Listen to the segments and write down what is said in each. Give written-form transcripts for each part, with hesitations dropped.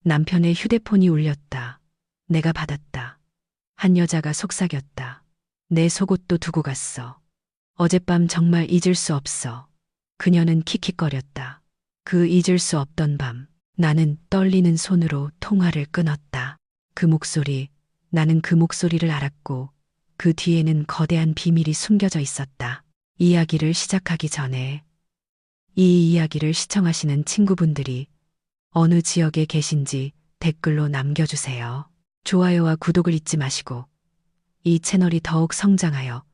남편의 휴대폰이 울렸다. 내가 받았다. 한 여자가 속삭였다. 내 속옷도 두고 갔어. 어젯밤 정말 잊을 수 없어. 그녀는 킥킥거렸다. 그 잊을 수 없던 밤, 나는 떨리는 손으로 통화를 끊었다. 그 목소리, 나는 그 목소리를 알았고, 그 뒤에는 거대한 비밀이 숨겨져 있었다. 이야기를 시작하기 전에, 이 이야기를 시청하시는 친구분들이 어느 지역에 계신지 댓글로 남겨주세요. 좋아요와 구독을 잊지 마시고, 이 채널이 더욱 성장하여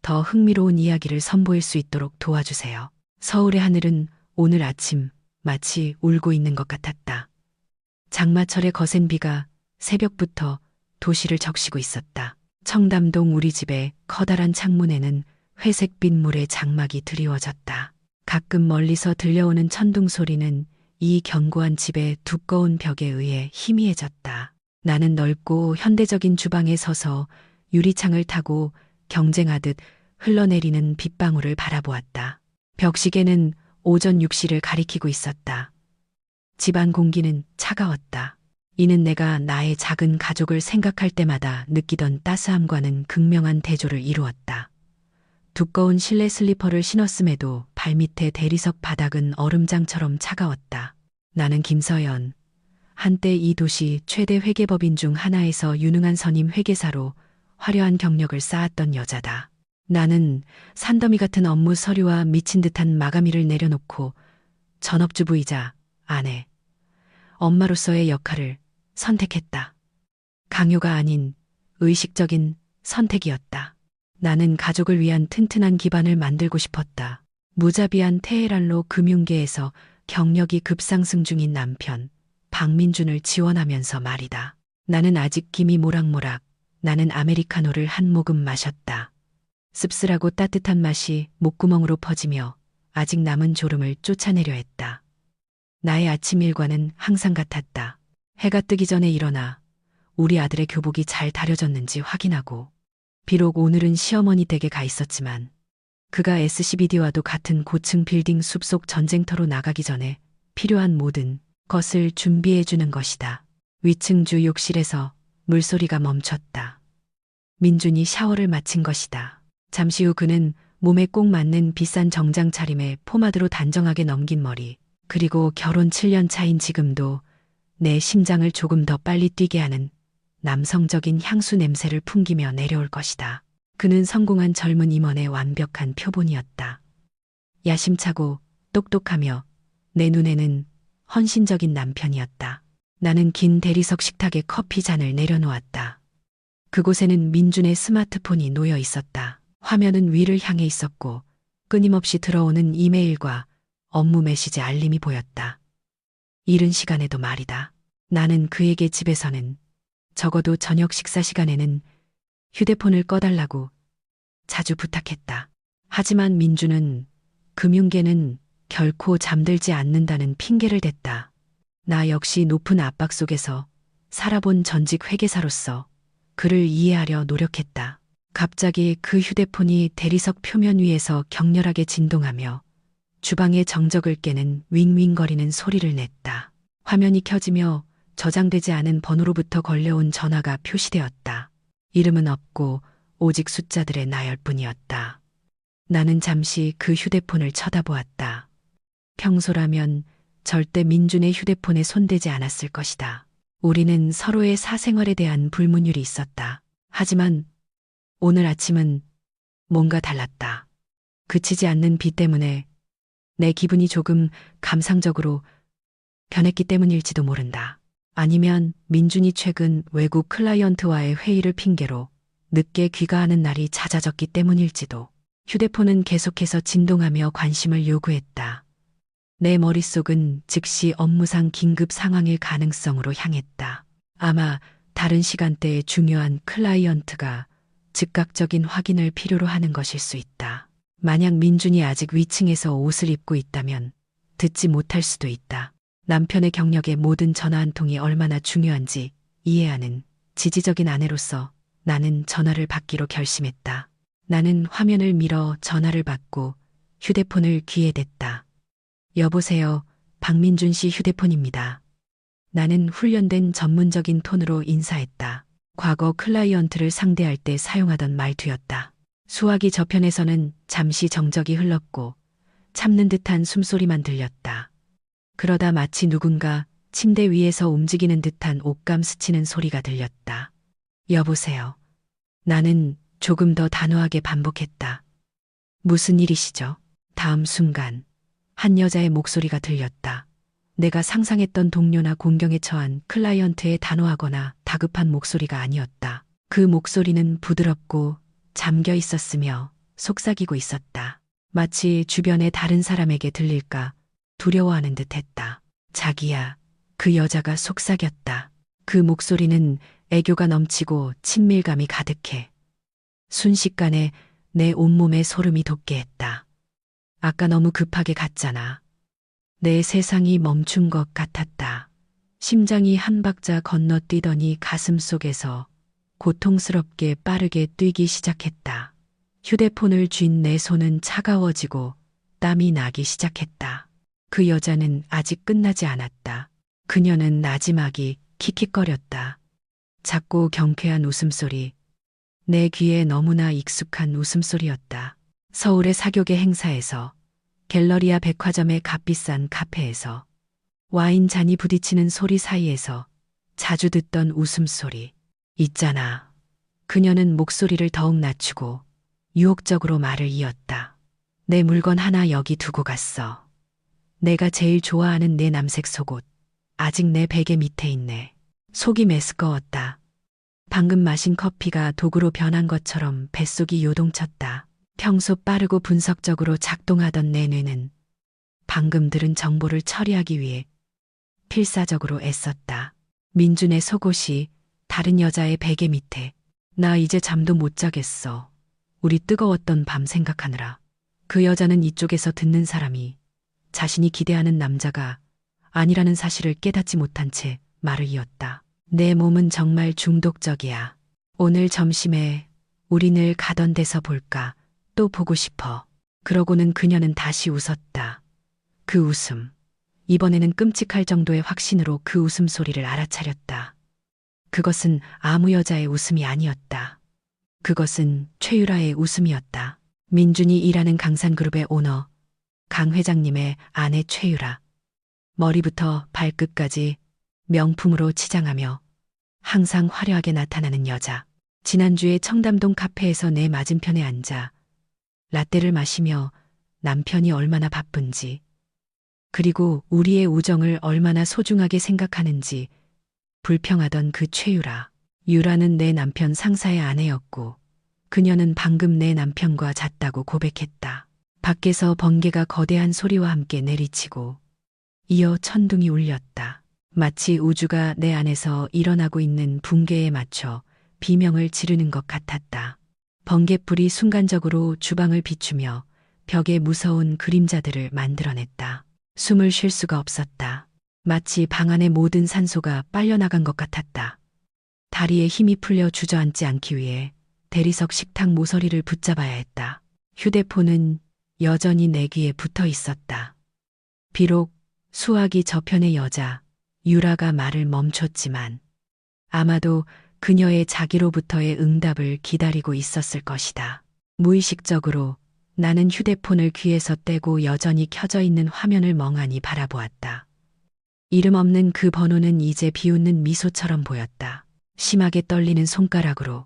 더 흥미로운 이야기를 선보일 수 있도록 도와주세요. 서울의 하늘은 오늘 아침 마치 울고 있는 것 같았다. 장마철의 거센 비가 새벽부터 도시를 적시고 있었다. 청담동 우리 집의 커다란 창문에는 회색빛 물의 장막이 드리워졌다. 가끔 멀리서 들려오는 천둥 소리는 이 견고한 집의 두꺼운 벽에 의해 희미해졌다. 나는 넓고 현대적인 주방에 서서 유리창을 타고 경쟁하듯 흘러내리는 빗방울을 바라보았다. 벽시계는 오전 6시를 가리키고 있었다. 집안 공기는 차가웠다. 이는 내가 나의 작은 가족을 생각할 때마다 느끼던 따스함과는 극명한 대조를 이루었다. 두꺼운 실내 슬리퍼를 신었음에도 발밑의 대리석 바닥은 얼음장처럼 차가웠다. 나는 김서연. 한때 이 도시 최대 회계법인 중 하나에서 유능한 선임 회계사로 화려한 경력을 쌓았던 여자다. 나는 산더미 같은 업무 서류와 미친 듯한 마감일을 내려놓고 전업주부이자 아내, 엄마로서의 역할을 선택했다. 강요가 아닌 의식적인 선택이었다. 나는 가족을 위한 튼튼한 기반을 만들고 싶었다. 무자비한 테헤란로 금융계에서 경력이 급상승 중인 남편, 박민준을 지원하면서 말이다. 나는 아직 김이 모락모락, 나는 아메리카노를 한 모금 마셨다. 씁쓸하고 따뜻한 맛이 목구멍으로 퍼지며 아직 남은 졸음을 쫓아내려 했다. 나의 아침 일과는 항상 같았다. 해가 뜨기 전에 일어나 우리 아들의 교복이 잘 다려졌는지 확인하고, 비록 오늘은 시어머니 댁에 가 있었지만 그가 SCBD와도 같은 고층 빌딩 숲속 전쟁터로 나가기 전에 필요한 모든 것을 준비해 주는 것이다. 위층 주 욕실에서 물소리가 멈췄다. 민준이 샤워를 마친 것이다. 잠시 후 그는 몸에 꼭 맞는 비싼 정장 차림에 포마드로 단정하게 넘긴 머리, 그리고 결혼 7년 차인 지금도 내 심장을 조금 더 빨리 뛰게 하는 남성적인 향수 냄새를 풍기며 내려올 것이다. 그는 성공한 젊은 임원의 완벽한 표본이었다. 야심차고 똑똑하며 내 눈에는 헌신적인 남편이었다. 나는 긴 대리석 식탁에 커피 잔을 내려놓았다. 그곳에는 민준의 스마트폰이 놓여 있었다. 화면은 위를 향해 있었고 끊임없이 들어오는 이메일과 업무 메시지 알림이 보였다. 이른 시간에도 말이다. 나는 그에게 집에서는, 적어도 저녁 식사 시간에는 휴대폰을 꺼달라고 자주 부탁했다. 하지만 민준은 금융계는 결코 잠들지 않는다는 핑계를 댔다. 나 역시 높은 압박 속에서 살아본 전직 회계사로서 그를 이해하려 노력했다. 갑자기 그 휴대폰이 대리석 표면 위에서 격렬하게 진동하며 주방의 정적을 깨는 윙윙거리는 소리를 냈다. 화면이 켜지며 저장되지 않은 번호로부터 걸려온 전화가 표시되었다. 이름은 없고 오직 숫자들의 나열뿐이었다. 나는 잠시 그 휴대폰을 쳐다보았다. 평소라면 절대 민준의 휴대폰에 손대지 않았을 것이다. 우리는 서로의 사생활에 대한 불문율이 있었다. 하지만 오늘 아침은 뭔가 달랐다. 그치지 않는 비 때문에 내 기분이 조금 감상적으로 변했기 때문일지도 모른다. 아니면 민준이 최근 외국 클라이언트와의 회의를 핑계로 늦게 귀가하는 날이 잦아졌기 때문일지도. 휴대폰은 계속해서 진동하며 관심을 요구했다. 내 머릿속은 즉시 업무상 긴급 상황일 가능성으로 향했다. 아마 다른 시간대에 중요한 클라이언트가 즉각적인 확인을 필요로 하는 것일 수 있다. 만약 민준이 아직 위층에서 옷을 입고 있다면 듣지 못할 수도 있다. 남편의 경력에 모든 전화 한 통이 얼마나 중요한지 이해하는 지지적인 아내로서 나는 전화를 받기로 결심했다. 나는 화면을 밀어 전화를 받고 휴대폰을 귀에 댔다. 여보세요, 박민준 씨 휴대폰입니다. 나는 훈련된 전문적인 톤으로 인사했다. 과거 클라이언트를 상대할 때 사용하던 말투였다. 수화기 저편에서는 잠시 정적이 흘렀고 참는 듯한 숨소리만 들렸다. 그러다 마치 누군가 침대 위에서 움직이는 듯한 옷감 스치는 소리가 들렸다. 여보세요. 나는 조금 더 단호하게 반복했다. 무슨 일이시죠? 다음 순간 한 여자의 목소리가 들렸다. 내가 상상했던 동료나 공경에 처한 클라이언트의 단호하거나 다급한 목소리가 아니었다. 그 목소리는 부드럽고 잠겨 있었으며 속삭이고 있었다. 마치 주변의 다른 사람에게 들릴까 두려워하는 듯 했다. 자기야, 그 여자가 속삭였다. 그 목소리는 애교가 넘치고 친밀감이 가득해. 순식간에 내 온몸에 소름이 돋게 했다. 아까 너무 급하게 갔잖아. 내 세상이 멈춘 것 같았다. 심장이 한 박자 건너뛰더니 가슴 속에서 고통스럽게 빠르게 뛰기 시작했다. 휴대폰을 쥔 내 손은 차가워지고 땀이 나기 시작했다. 그 여자는 아직 끝나지 않았다. 그녀는 나지막이 킥킥거렸다. 작고 경쾌한 웃음소리. 내 귀에 너무나 익숙한 웃음소리였다. 서울의 사교계 행사에서, 갤러리아 백화점의 값비싼 카페에서, 와인 잔이 부딪히는 소리 사이에서 자주 듣던 웃음소리. 있잖아. 그녀는 목소리를 더욱 낮추고 유혹적으로 말을 이었다. 내 물건 하나 여기 두고 갔어. 내가 제일 좋아하는 내 남색 속옷. 아직 내 베개 밑에 있네. 속이 메스꺼웠다. 방금 마신 커피가 독으로 변한 것처럼 뱃속이 요동쳤다. 평소 빠르고 분석적으로 작동하던 내 뇌는 방금 들은 정보를 처리하기 위해 필사적으로 애썼다. 민준의 속옷이 다른 여자의 베개 밑에. 나 이제 잠도 못 자겠어. 우리 뜨거웠던 밤 생각하느라. 그 여자는 이쪽에서 듣는 사람이 자신이 기대하는 남자가 아니라는 사실을 깨닫지 못한 채 말을 이었다. 내 몸은 정말 중독적이야. 오늘 점심에 우리 늘 가던 데서 볼까? 또 보고 싶어. 그러고는 그녀는 다시 웃었다. 그 웃음. 이번에는 끔찍할 정도의 확신으로 그 웃음소리를 알아차렸다. 그것은 아무 여자의 웃음이 아니었다. 그것은 최유라의 웃음이었다. 민준이 일하는 강산그룹의 오너, 강 회장님의 아내 최유라. 머리부터 발끝까지 명품으로 치장하며 항상 화려하게 나타나는 여자. 지난주에 청담동 카페에서 내 맞은편에 앉아 라떼를 마시며 남편이 얼마나 바쁜지, 그리고 우리의 우정을 얼마나 소중하게 생각하는지 불평하던 그 최유라. 유라는 내 남편 상사의 아내였고 그녀는 방금 내 남편과 잤다고 고백했다. 밖에서 번개가 거대한 소리와 함께 내리치고 이어 천둥이 울렸다. 마치 우주가 내 안에서 일어나고 있는 붕괴에 맞춰 비명을 지르는 것 같았다. 번갯불이 순간적으로 주방을 비추며 벽에 무서운 그림자들을 만들어냈다. 숨을 쉴 수가 없었다. 마치 방 안의 모든 산소가 빨려나간 것 같았다. 다리에 힘이 풀려 주저앉지 않기 위해 대리석 식탁 모서리를 붙잡아야 했다. 휴대폰은 여전히 내 귀에 붙어 있었다. 비록 수화기 저편의 여자, 유라가 말을 멈췄지만 아마도 그녀의 자기로부터의 응답을 기다리고 있었을 것이다. 무의식적으로 나는 휴대폰을 귀에서 떼고 여전히 켜져 있는 화면을 멍하니 바라보았다. 이름 없는 그 번호는 이제 비웃는 미소처럼 보였다. 심하게 떨리는 손가락으로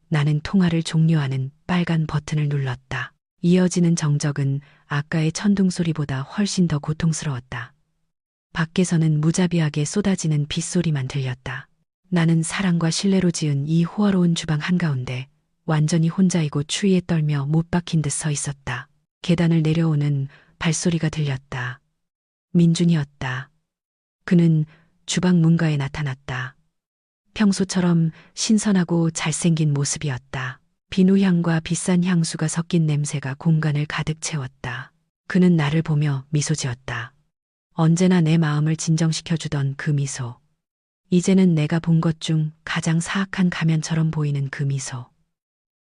나는 통화를 종료하는 빨간 버튼을 눌렀다. 이어지는 정적은 아까의 천둥 소리보다 훨씬 더 고통스러웠다. 밖에서는 무자비하게 쏟아지는 빗소리만 들렸다. 나는 사랑과 신뢰로 지은 이 호화로운 주방 한가운데 완전히 혼자이고 추위에 떨며 못 박힌 듯 서 있었다. 계단을 내려오는 발소리가 들렸다. 민준이었다. 그는 주방 문가에 나타났다. 평소처럼 신선하고 잘생긴 모습이었다. 비누향과 비싼 향수가 섞인 냄새가 공간을 가득 채웠다. 그는 나를 보며 미소 지었다. 언제나 내 마음을 진정시켜주던 그 미소. 이제는 내가 본 것 중 가장 사악한 가면처럼 보이는 그 미소.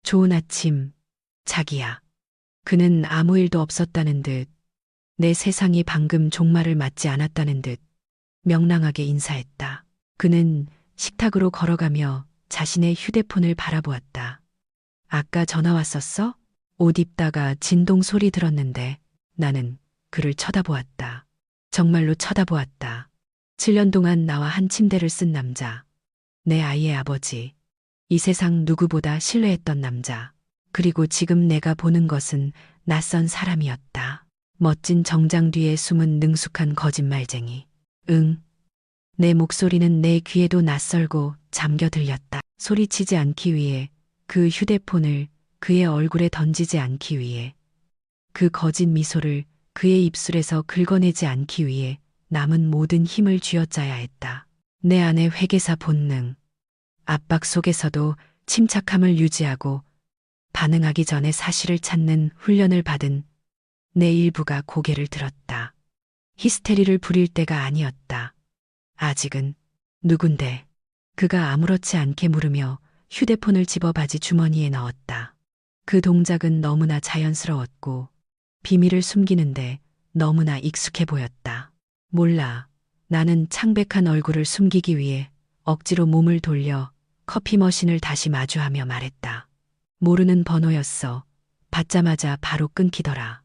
좋은 아침, 자기야. 그는 아무 일도 없었다는 듯, 내 세상이 방금 종말을 맞지 않았다는 듯 명랑하게 인사했다. 그는 식탁으로 걸어가며 자신의 휴대폰을 바라보았다. 아까 전화 왔었어? 옷 입다가 진동 소리 들었는데 나는 그를 쳐다보았다. 정말로 쳐다보았다. 7년 동안 나와 한 침대를 쓴 남자. 내 아이의 아버지. 이 세상 누구보다 신뢰했던 남자. 그리고 지금 내가 보는 것은 낯선 사람이었다. 멋진 정장 뒤에 숨은 능숙한 거짓말쟁이. 응. 내 목소리는 내 귀에도 낯설고 잠겨 들렸다. 소리치지 않기 위해 그 휴대폰을 그의 얼굴에 던지지 않기 위해 그 거짓 미소를 그의 입술에서 긁어내지 않기 위해 남은 모든 힘을 쥐어짜야 했다. 내 안의 회계사 본능. 압박 속에서도 침착함을 유지하고 반응하기 전에 사실을 찾는 훈련을 받은 내 일부가 고개를 들었다. 히스테리를 부릴 때가 아니었다. 아직은. 누군데? 그가 아무렇지 않게 물으며 휴대폰을 집어 바지 주머니에 넣었다. 그 동작은 너무나 자연스러웠고 비밀을 숨기는데 너무나 익숙해 보였다. 몰라. 나는 창백한 얼굴을 숨기기 위해 억지로 몸을 돌려 커피 머신을 다시 마주하며 말했다. 모르는 번호였어. 받자마자 바로 끊기더라.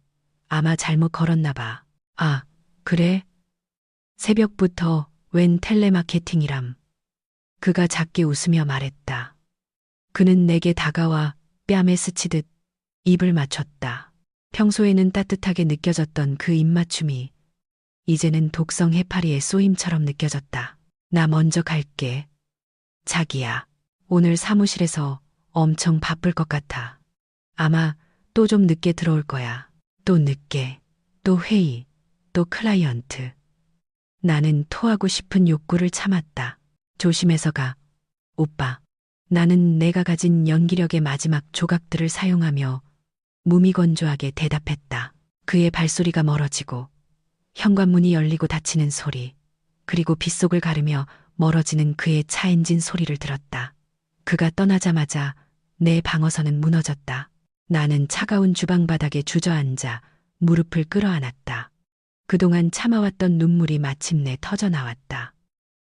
아마 잘못 걸었나 봐. 아, 그래? 새벽부터 웬 텔레마케팅이람. 그가 작게 웃으며 말했다. 그는 내게 다가와 뺨에 스치듯 입을 맞췄다. 평소에는 따뜻하게 느껴졌던 그 입맞춤이 이제는 독성 해파리의 쏘임처럼 느껴졌다. 나 먼저 갈게. 자기야, 오늘 사무실에서 엄청 바쁠 것 같아. 아마 또 좀 늦게 들어올 거야. 또 늦게, 또 회의, 또 클라이언트. 나는 토하고 싶은 욕구를 참았다. 조심해서 가. 오빠. 나는 내가 가진 연기력의 마지막 조각들을 사용하며 무미건조하게 대답했다. 그의 발소리가 멀어지고 현관문이 열리고 닫히는 소리, 그리고 빗속을 가르며 멀어지는 그의 차 엔진 소리를 들었다. 그가 떠나자마자 내 방어선은 무너졌다. 나는 차가운 주방 바닥에 주저앉아 무릎을 끌어안았다. 그동안 참아왔던 눈물이 마침내 터져 나왔다.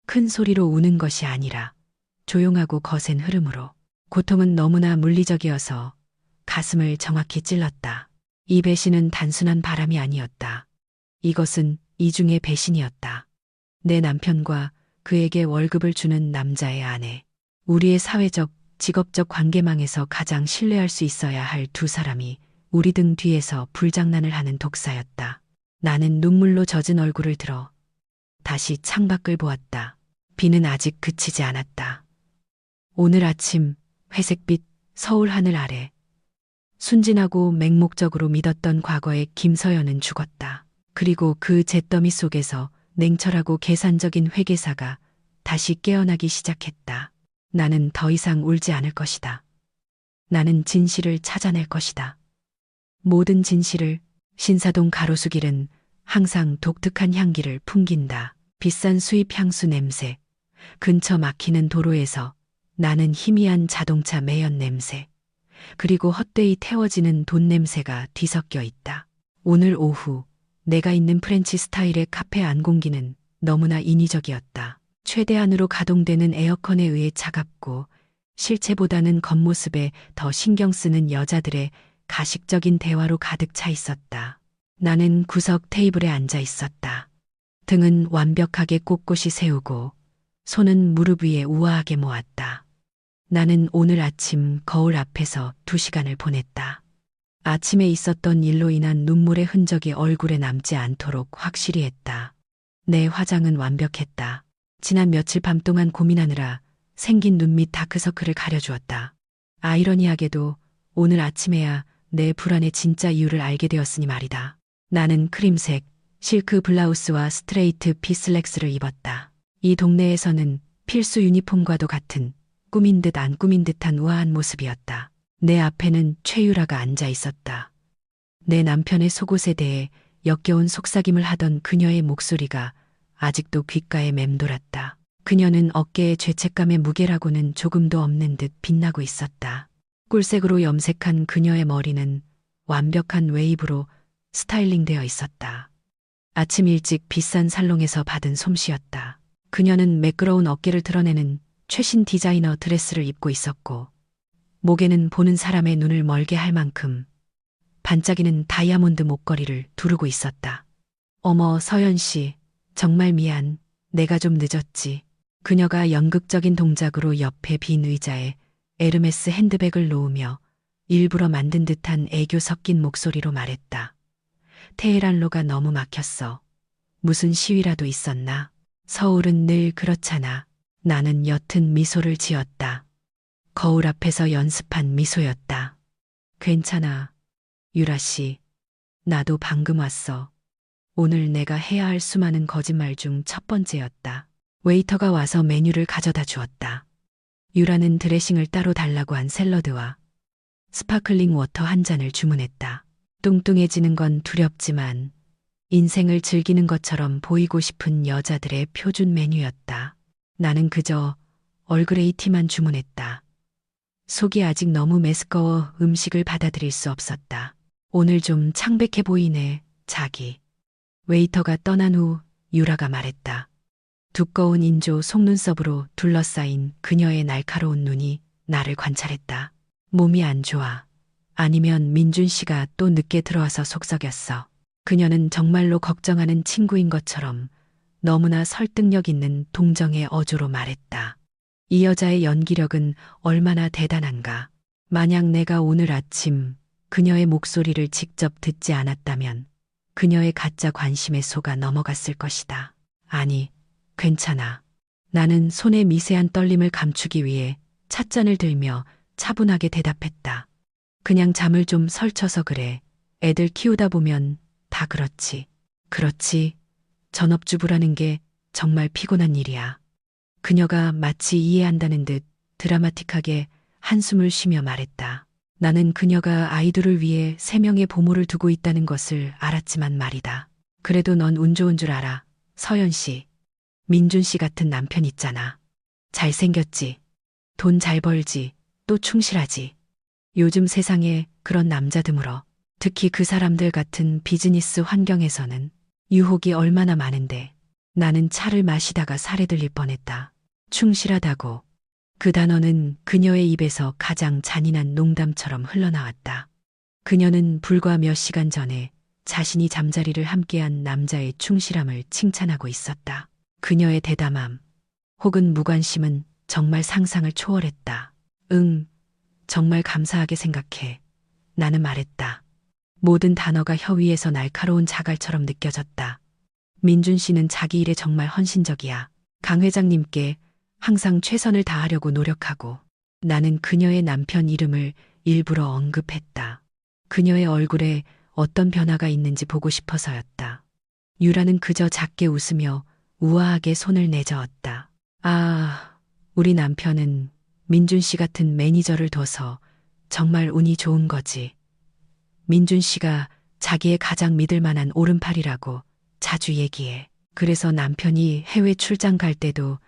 큰 소리로 우는 것이 아니라 조용하고 거센 흐름으로. 고통은 너무나 물리적이어서 가슴을 정확히 찔렀다. 이 배신은 단순한 바람이 아니었다. 이것은 이중의 배신이었다. 내 남편과 그에게 월급을 주는 남자의 아내. 우리의 사회적, 직업적 관계망에서 가장 신뢰할 수 있어야 할 두 사람이 우리 등 뒤에서 불장난을 하는 독사였다. 나는 눈물로 젖은 얼굴을 들어 다시 창밖을 보았다. 비는 아직 그치지 않았다. 오늘 아침 회색빛 서울 하늘 아래 순진하고 맹목적으로 믿었던 과거의 김서연은 죽었다. 그리고 그 잿더미 속에서 냉철하고 계산적인 회계사가 다시 깨어나기 시작했다. 나는 더 이상 울지 않을 것이다. 나는 진실을 찾아낼 것이다. 모든 진실을. 신사동 가로수길은 항상 독특한 향기를 풍긴다. 비싼 수입 향수 냄새, 근처 막히는 도로에서 나는 희미한 자동차 매연 냄새, 그리고 헛되이 태워지는 돈 냄새가 뒤섞여 있다. 오늘 오후 내가 있는 프렌치 스타일의 카페 안 공기는 너무나 인위적이었다. 최대한으로 가동되는 에어컨에 의해 차갑고 실체보다는 겉모습에 더 신경 쓰는 여자들의 가식적인 대화로 가득 차 있었다. 나는 구석 테이블에 앉아 있었다. 등은 완벽하게 꼿꼿이 세우고 손은 무릎 위에 우아하게 모았다. 나는 오늘 아침 거울 앞에서 2시간을 보냈다. 아침에 있었던 일로 인한 눈물의 흔적이 얼굴에 남지 않도록 확실히 했다. 내 화장은 완벽했다. 지난 며칠 밤 동안 고민하느라 생긴 눈 밑 다크서클을 가려주었다. 아이러니하게도 오늘 아침에야 내 불안의 진짜 이유를 알게 되었으니 말이다. 나는 크림색 실크 블라우스와 스트레이트 핏슬랙스를 입었다. 이 동네에서는 필수 유니폼과도 같은 꾸민 듯 안 꾸민 듯한 우아한 모습이었다. 내 앞에는 최유라가 앉아 있었다. 내 남편의 속옷에 대해 역겨운 속삭임을 하던 그녀의 목소리가 아직도 귓가에 맴돌았다. 그녀는 어깨에 죄책감의 무게라고는 조금도 없는 듯 빛나고 있었다. 꿀색으로 염색한 그녀의 머리는 완벽한 웨이브로 스타일링되어 있었다. 아침 일찍 비싼 살롱에서 받은 솜씨였다. 그녀는 매끄러운 어깨를 드러내는 최신 디자이너 드레스를 입고 있었고, 목에는 보는 사람의 눈을 멀게 할 만큼 반짝이는 다이아몬드 목걸이를 두르고 있었다. 어머, 서연 씨, 정말 미안. 내가 좀 늦었지. 그녀가 연극적인 동작으로 옆에 빈 의자에 에르메스 핸드백을 놓으며 일부러 만든 듯한 애교 섞인 목소리로 말했다. 테헤란로가 너무 막혔어. 무슨 시위라도 있었나? 서울은 늘 그렇잖아. 나는 옅은 미소를 지었다. 거울 앞에서 연습한 미소였다. 괜찮아. 유라 씨. 나도 방금 왔어. 오늘 내가 해야 할 수많은 거짓말 중 첫 번째였다. 웨이터가 와서 메뉴를 가져다 주었다. 유라는 드레싱을 따로 달라고 한 샐러드와 스파클링 워터 한 잔을 주문했다. 뚱뚱해지는 건 두렵지만 인생을 즐기는 것처럼 보이고 싶은 여자들의 표준 메뉴였다. 나는 그저 얼그레이 티만 주문했다. 속이 아직 너무 메스꺼워 음식을 받아들일 수 없었다. 오늘 좀 창백해 보이네, 자기. 웨이터가 떠난 후 유라가 말했다. 두꺼운 인조 속눈썹으로 둘러싸인 그녀의 날카로운 눈이 나를 관찰했다. 몸이 안 좋아. 아니면 민준 씨가 또 늦게 들어와서 속썩였어. 그녀는 정말로 걱정하는 친구인 것처럼 너무나 설득력 있는 동정의 어조로 말했다. 이 여자의 연기력은 얼마나 대단한가. 만약 내가 오늘 아침 그녀의 목소리를 직접 듣지 않았다면 그녀의 가짜 관심에 속아 넘어갔을 것이다. 아니, 괜찮아. 나는 손의 미세한 떨림을 감추기 위해 찻잔을 들며 차분하게 대답했다. 그냥 잠을 좀 설쳐서 그래. 애들 키우다 보면 다 그렇지. 그렇지. 전업주부라는 게 정말 피곤한 일이야. 그녀가 마치 이해한다는 듯 드라마틱하게 한숨을 쉬며 말했다. 나는 그녀가 아이들을 위해 3명의 보모를 두고 있다는 것을 알았지만 말이다. 그래도 넌 운 좋은 줄 알아. 서연 씨. 민준 씨 같은 남편 있잖아. 잘생겼지. 돈 잘 벌지. 또 충실하지. 요즘 세상에 그런 남자 드물어. 특히 그 사람들 같은 비즈니스 환경에서는 유혹이 얼마나 많은데. 나는 차를 마시다가 살에 들릴 뻔했다. 충실하다고. 그 단어는 그녀의 입에서 가장 잔인한 농담처럼 흘러나왔다. 그녀는 불과 몇 시간 전에 자신이 잠자리를 함께한 남자의 충실함을 칭찬하고 있었다. 그녀의 대담함 혹은 무관심은 정말 상상을 초월했다. 응, 정말 감사하게 생각해. 나는 말했다. 모든 단어가 혀 위에서 날카로운 자갈처럼 느껴졌다. 민준 씨는 자기 일에 정말 헌신적이야. 강 회장님께 항상 최선을 다하려고 노력하고. 나는 그녀의 남편 이름을 일부러 언급했다. 그녀의 얼굴에 어떤 변화가 있는지 보고 싶어서였다. 유라는 그저 작게 웃으며 우아하게 손을 내저었다. 아, 우리 남편은 민준 씨 같은 매니저를 둬서 정말 운이 좋은 거지. 민준 씨가 자기의 가장 믿을 만한 오른팔이라고 자주 얘기해. 그래서 남편이 해외 출장 갈 때도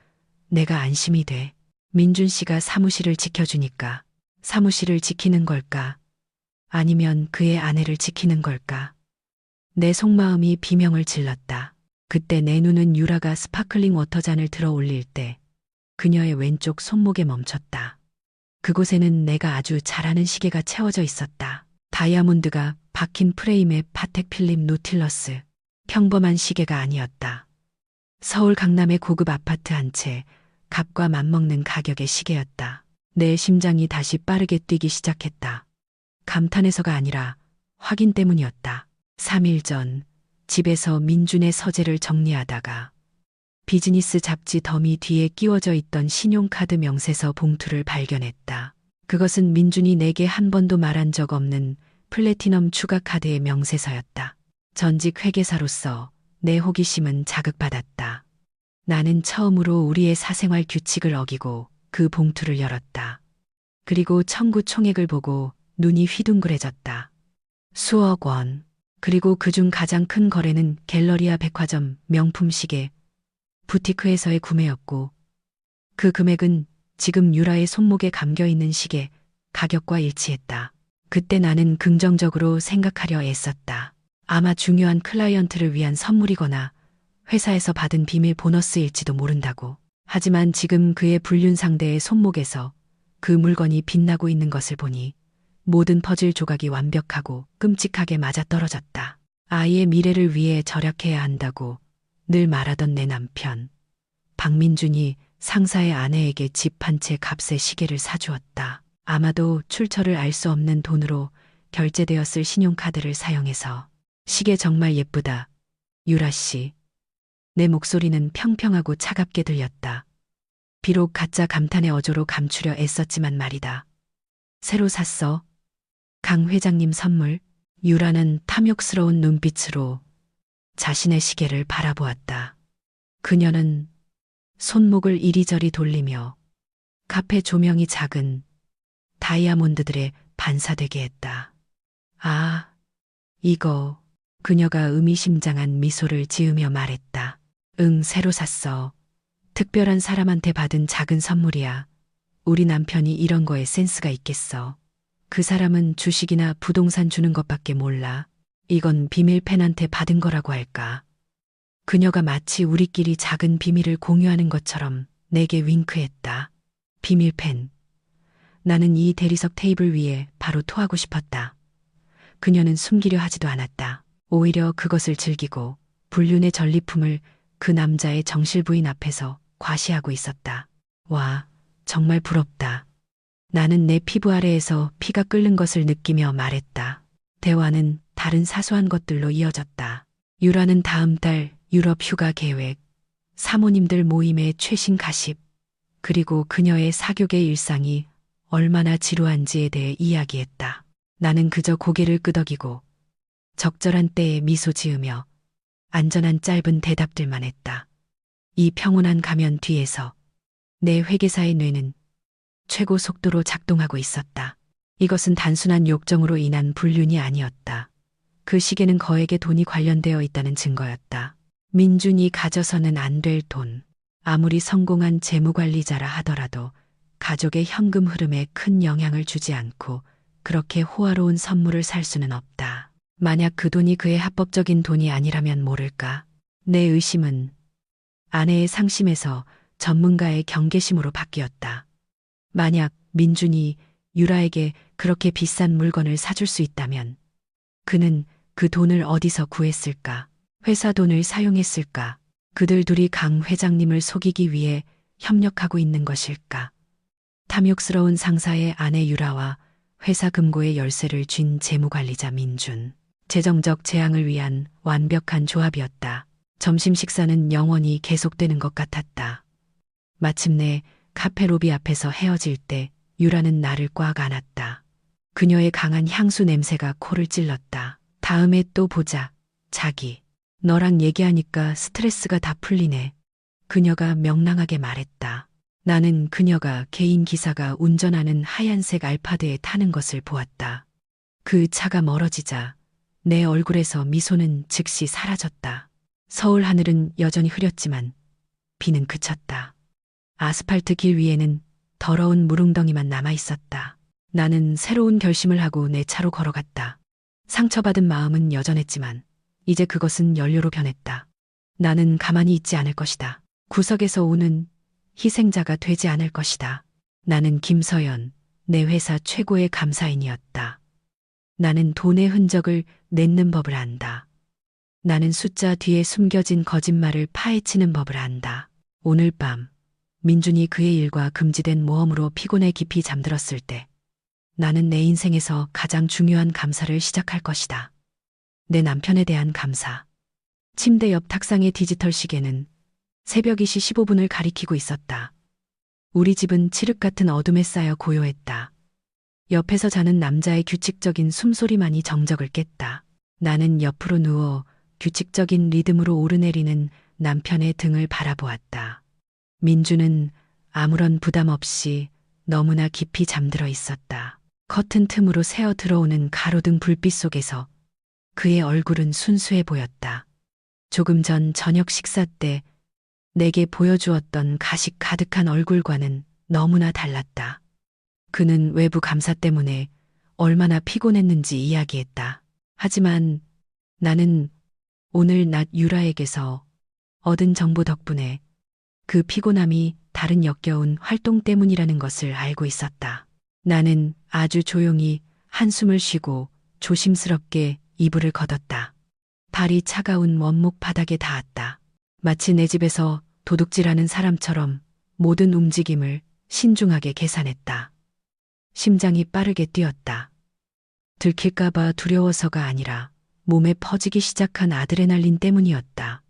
내가 안심이 돼. 민준 씨가 사무실을 지켜주니까. 사무실을 지키는 걸까? 아니면 그의 아내를 지키는 걸까? 내 속마음이 비명을 질렀다. 그때 내 눈은 유라가 스파클링 워터잔을 들어 올릴 때 그녀의 왼쪽 손목에 멈췄다. 그곳에는 내가 아주 잘 아는 시계가 채워져 있었다. 다이아몬드가 박힌 프레임의 파텍 필립 노틸러스. 평범한 시계가 아니었다. 서울 강남의 고급 아파트 한 채 값과 맞먹는 가격의 시계였다. 내 심장이 다시 빠르게 뛰기 시작했다. 감탄해서가 아니라 확인 때문이었다. 3일 전 집에서 민준의 서재를 정리하다가 비즈니스 잡지 더미 뒤에 끼워져 있던 신용카드 명세서 봉투를 발견했다. 그것은 민준이 내게 한 번도 말한 적 없는 플래티넘 추가 카드의 명세서였다. 전직 회계사로서 내 호기심은 자극받았다. 나는 처음으로 우리의 사생활 규칙을 어기고 그 봉투를 열었다. 그리고 청구 총액을 보고 눈이 휘둥그레졌다. 수억 원. 그리고 그중 가장 큰 거래는 갤러리아 백화점 명품 시계 부티크에서의 구매였고 그 금액은 지금 유라의 손목에 감겨있는 시계 가격과 일치했다. 그때 나는 긍정적으로 생각하려 애썼다. 아마 중요한 클라이언트를 위한 선물이거나 회사에서 받은 비밀 보너스일지도 모른다고. 하지만 지금 그의 불륜 상대의 손목에서 그 물건이 빛나고 있는 것을 보니 모든 퍼즐 조각이 완벽하고 끔찍하게 맞아떨어졌다. 아이의 미래를 위해 절약해야 한다고 늘 말하던 내 남편. 박민준이 상사의 아내에게 집 한 채 값의 시계를 사주었다. 아마도 출처를 알 수 없는 돈으로 결제되었을 신용카드를 사용해서. 시계 정말 예쁘다. 유라 씨. 내 목소리는 평평하고 차갑게 들렸다. 비록 가짜 감탄의 어조로 감추려 애썼지만 말이다. 새로 샀어. 강 회장님 선물. 유라는 탐욕스러운 눈빛으로 자신의 시계를 바라보았다. 그녀는 손목을 이리저리 돌리며 카페 조명이 작은 다이아몬드들에 반사되게 했다. 아, 이거. 그녀가 의미심장한 미소를 지으며 말했다. 응, 새로 샀어. 특별한 사람한테 받은 작은 선물이야. 우리 남편이 이런 거에 센스가 있겠어. 그 사람은 주식이나 부동산 주는 것밖에 몰라. 이건 비밀 팬한테 받은 거라고 할까. 그녀가 마치 우리끼리 작은 비밀을 공유하는 것처럼 내게 윙크했다. 비밀 팬. 나는 이 대리석 테이블 위에 바로 토하고 싶었다. 그녀는 숨기려 하지도 않았다. 오히려 그것을 즐기고 불륜의 전리품을 그 남자의 정실 부인 앞에서 과시하고 있었다. 와, 정말 부럽다. 나는 내 피부 아래에서 피가 끓는 것을 느끼며 말했다. 대화는 다른 사소한 것들로 이어졌다. 유라는 다음 달 유럽 휴가 계획, 사모님들 모임의 최신 가십, 그리고 그녀의 사교계 일상이 얼마나 지루한지에 대해 이야기했다. 나는 그저 고개를 끄덕이고 적절한 때에 미소 지으며 안전한 짧은 대답들만 했다. 이 평온한 가면 뒤에서 내 회계사의 뇌는 최고 속도로 작동하고 있었다. 이것은 단순한 욕정으로 인한 불륜이 아니었다. 그 시계는 거액의 돈이 관련되어 있다는 증거였다. 민준이 가져서는 안 될 돈. 아무리 성공한 재무관리자라 하더라도 가족의 현금 흐름에 큰 영향을 주지 않고 그렇게 호화로운 선물을 살 수는 없다. 만약 그 돈이 그의 합법적인 돈이 아니라면 모를까. 내 의심은 아내의 상심에서 전문가의 경계심으로 바뀌었다. 만약 민준이 유라에게 그렇게 비싼 물건을 사줄 수 있다면 그는 그 돈을 어디서 구했을까? 회사 돈을 사용했을까? 그들 둘이 강 회장님을 속이기 위해 협력하고 있는 것일까? 탐욕스러운 상사의 아내 유라와 회사 금고의 열쇠를 쥔 재무관리자 민준. 재정적 재앙을 위한 완벽한 조합이었다. 점심 식사는 영원히 계속되는 것 같았다. 마침내 카페 로비 앞에서 헤어질 때 유라는 나를 꽉 안았다. 그녀의 강한 향수 냄새가 코를 찔렀다. 다음에 또 보자, 자기. 너랑 얘기하니까 스트레스가 다 풀리네. 그녀가 명랑하게 말했다. 나는 그녀가 개인 기사가 운전하는 하얀색 알파드에 타는 것을 보았다. 그 차가 멀어지자 내 얼굴에서 미소는 즉시 사라졌다. 서울 하늘은 여전히 흐렸지만 비는 그쳤다. 아스팔트 길 위에는 더러운 물웅덩이만 남아 있었다. 나는 새로운 결심을 하고 내 차로 걸어갔다. 상처받은 마음은 여전했지만 이제 그것은 연료로 변했다. 나는 가만히 있지 않을 것이다. 구석에서 오는 희생자가 되지 않을 것이다. 나는 김서연, 내 회사 최고의 감사인이었다. 나는 돈의 흔적을 냈는 법을 안다. 나는 숫자 뒤에 숨겨진 거짓말을 파헤치는 법을 안다. 오늘 밤 민준이 그의 일과 금지된 모험으로 피곤해 깊이 잠들었을 때 나는 내 인생에서 가장 중요한 감사를 시작할 것이다. 내 남편에 대한 감사. 침대 옆 탁상의 디지털 시계는 새벽 2시 15분을 가리키고 있었다. 우리 집은 칠흑 같은 어둠에 쌓여 고요했다. 옆에서 자는 남자의 규칙적인 숨소리만이 정적을 깼다. 나는 옆으로 누워 규칙적인 리듬으로 오르내리는 남편의 등을 바라보았다. 민주는 아무런 부담 없이 너무나 깊이 잠들어 있었다. 커튼 틈으로 새어 들어오는 가로등 불빛 속에서 그의 얼굴은 순수해 보였다. 조금 전 저녁 식사 때 내게 보여주었던 가식 가득한 얼굴과는 너무나 달랐다. 그는 외부 감사 때문에 얼마나 피곤했는지 이야기했다. 하지만 나는 오늘 낮 유라에게서 얻은 정보 덕분에 그 피곤함이 다른 역겨운 활동 때문이라는 것을 알고 있었다. 나는 아주 조용히 한숨을 쉬고 조심스럽게 이불을 걷었다. 발이 차가운 원목 바닥에 닿았다. 마치 내 집에서 도둑질하는 사람처럼 모든 움직임을 신중하게 계산했다. 심장이 빠르게 뛰었다. 들킬까봐 두려워서가 아니라 몸에 퍼지기 시작한 아드레날린 때문이었다.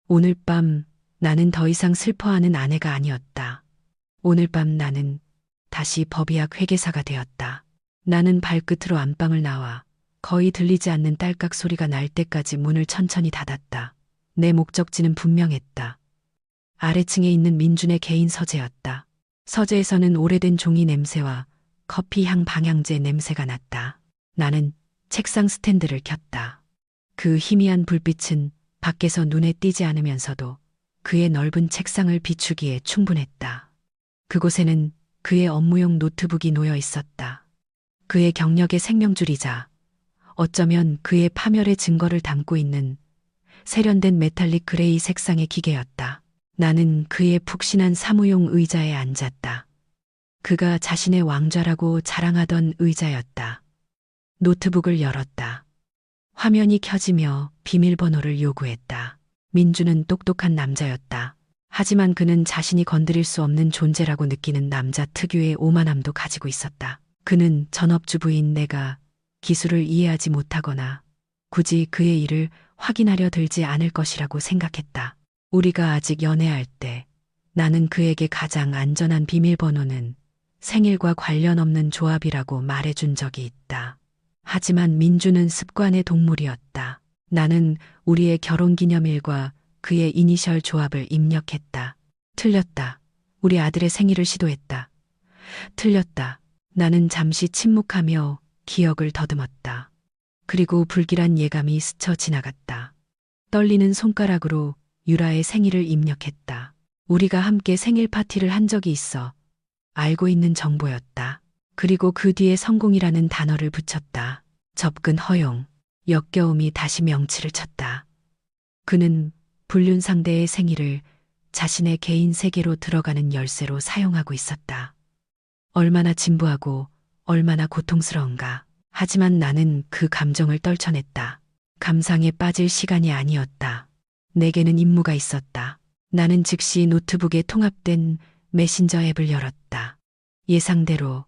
오늘 밤 나는 더 이상 슬퍼하는 아내가 아니었다. 오늘 밤 나는 다시 법의학 회계사가 되었다. 나는 발끝으로 안방을 나와 거의 들리지 않는 딸깍 소리가 날 때까지 문을 천천히 닫았다. 내 목적지는 분명했다. 아래층에 있는 민준의 개인 서재였다. 서재에서는 오래된 종이 냄새와 커피향 방향제 냄새가 났다. 나는 책상 스탠드를 켰다. 그 희미한 불빛은 밖에서 눈에 띄지 않으면서도 그의 넓은 책상을 비추기에 충분했다. 그곳에는 그의 업무용 노트북이 놓여 있었다. 그의 경력의 생명줄이자 어쩌면 그의 파멸의 증거를 담고 있는 세련된 메탈릭 그레이 색상의 기계였다. 나는 그의 푹신한 사무용 의자에 앉았다. 그가 자신의 왕좌라고 자랑하던 의자였다. 노트북을 열었다. 화면이 켜지며 비밀번호를 요구했다. 민주는 똑똑한 남자였다. 하지만 그는 자신이 건드릴 수 없는 존재라고 느끼는 남자 특유의 오만함도 가지고 있었다. 그는 전업주부인 내가 기술을 이해하지 못하거나 굳이 그의 일을 확인하려 들지 않을 것이라고 생각했다. 우리가 아직 연애할 때 나는 그에게 가장 안전한 비밀번호는 생일과 관련 없는 조합이라고 말해준 적이 있다. 하지만 민주는 습관의 동물이었다. 나는 우리의 결혼기념일과 그의 이니셜 조합을 입력했다. 틀렸다. 우리 아들의 생일을 시도했다. 틀렸다. 나는 잠시 침묵하며 기억을 더듬었다. 그리고 불길한 예감이 스쳐 지나갔다. 떨리는 손가락으로 유라의 생일을 입력했다. 우리가 함께 생일 파티를 한 적이 있어 알고 있는 정보였다. 그리고 그 뒤에 성공이라는 단어를 붙였다. 접근 허용. 역겨움이 다시 명치를 쳤다. 그는 불륜 상대의 생일을 자신의 개인 세계로 들어가는 열쇠로 사용하고 있었다. 얼마나 진부하고 얼마나 고통스러운가. 하지만 나는 그 감정을 떨쳐냈다. 감상에 빠질 시간이 아니었다. 내게는 임무가 있었다. 나는 즉시 노트북에 통합된 메신저 앱을 열었다. 예상대로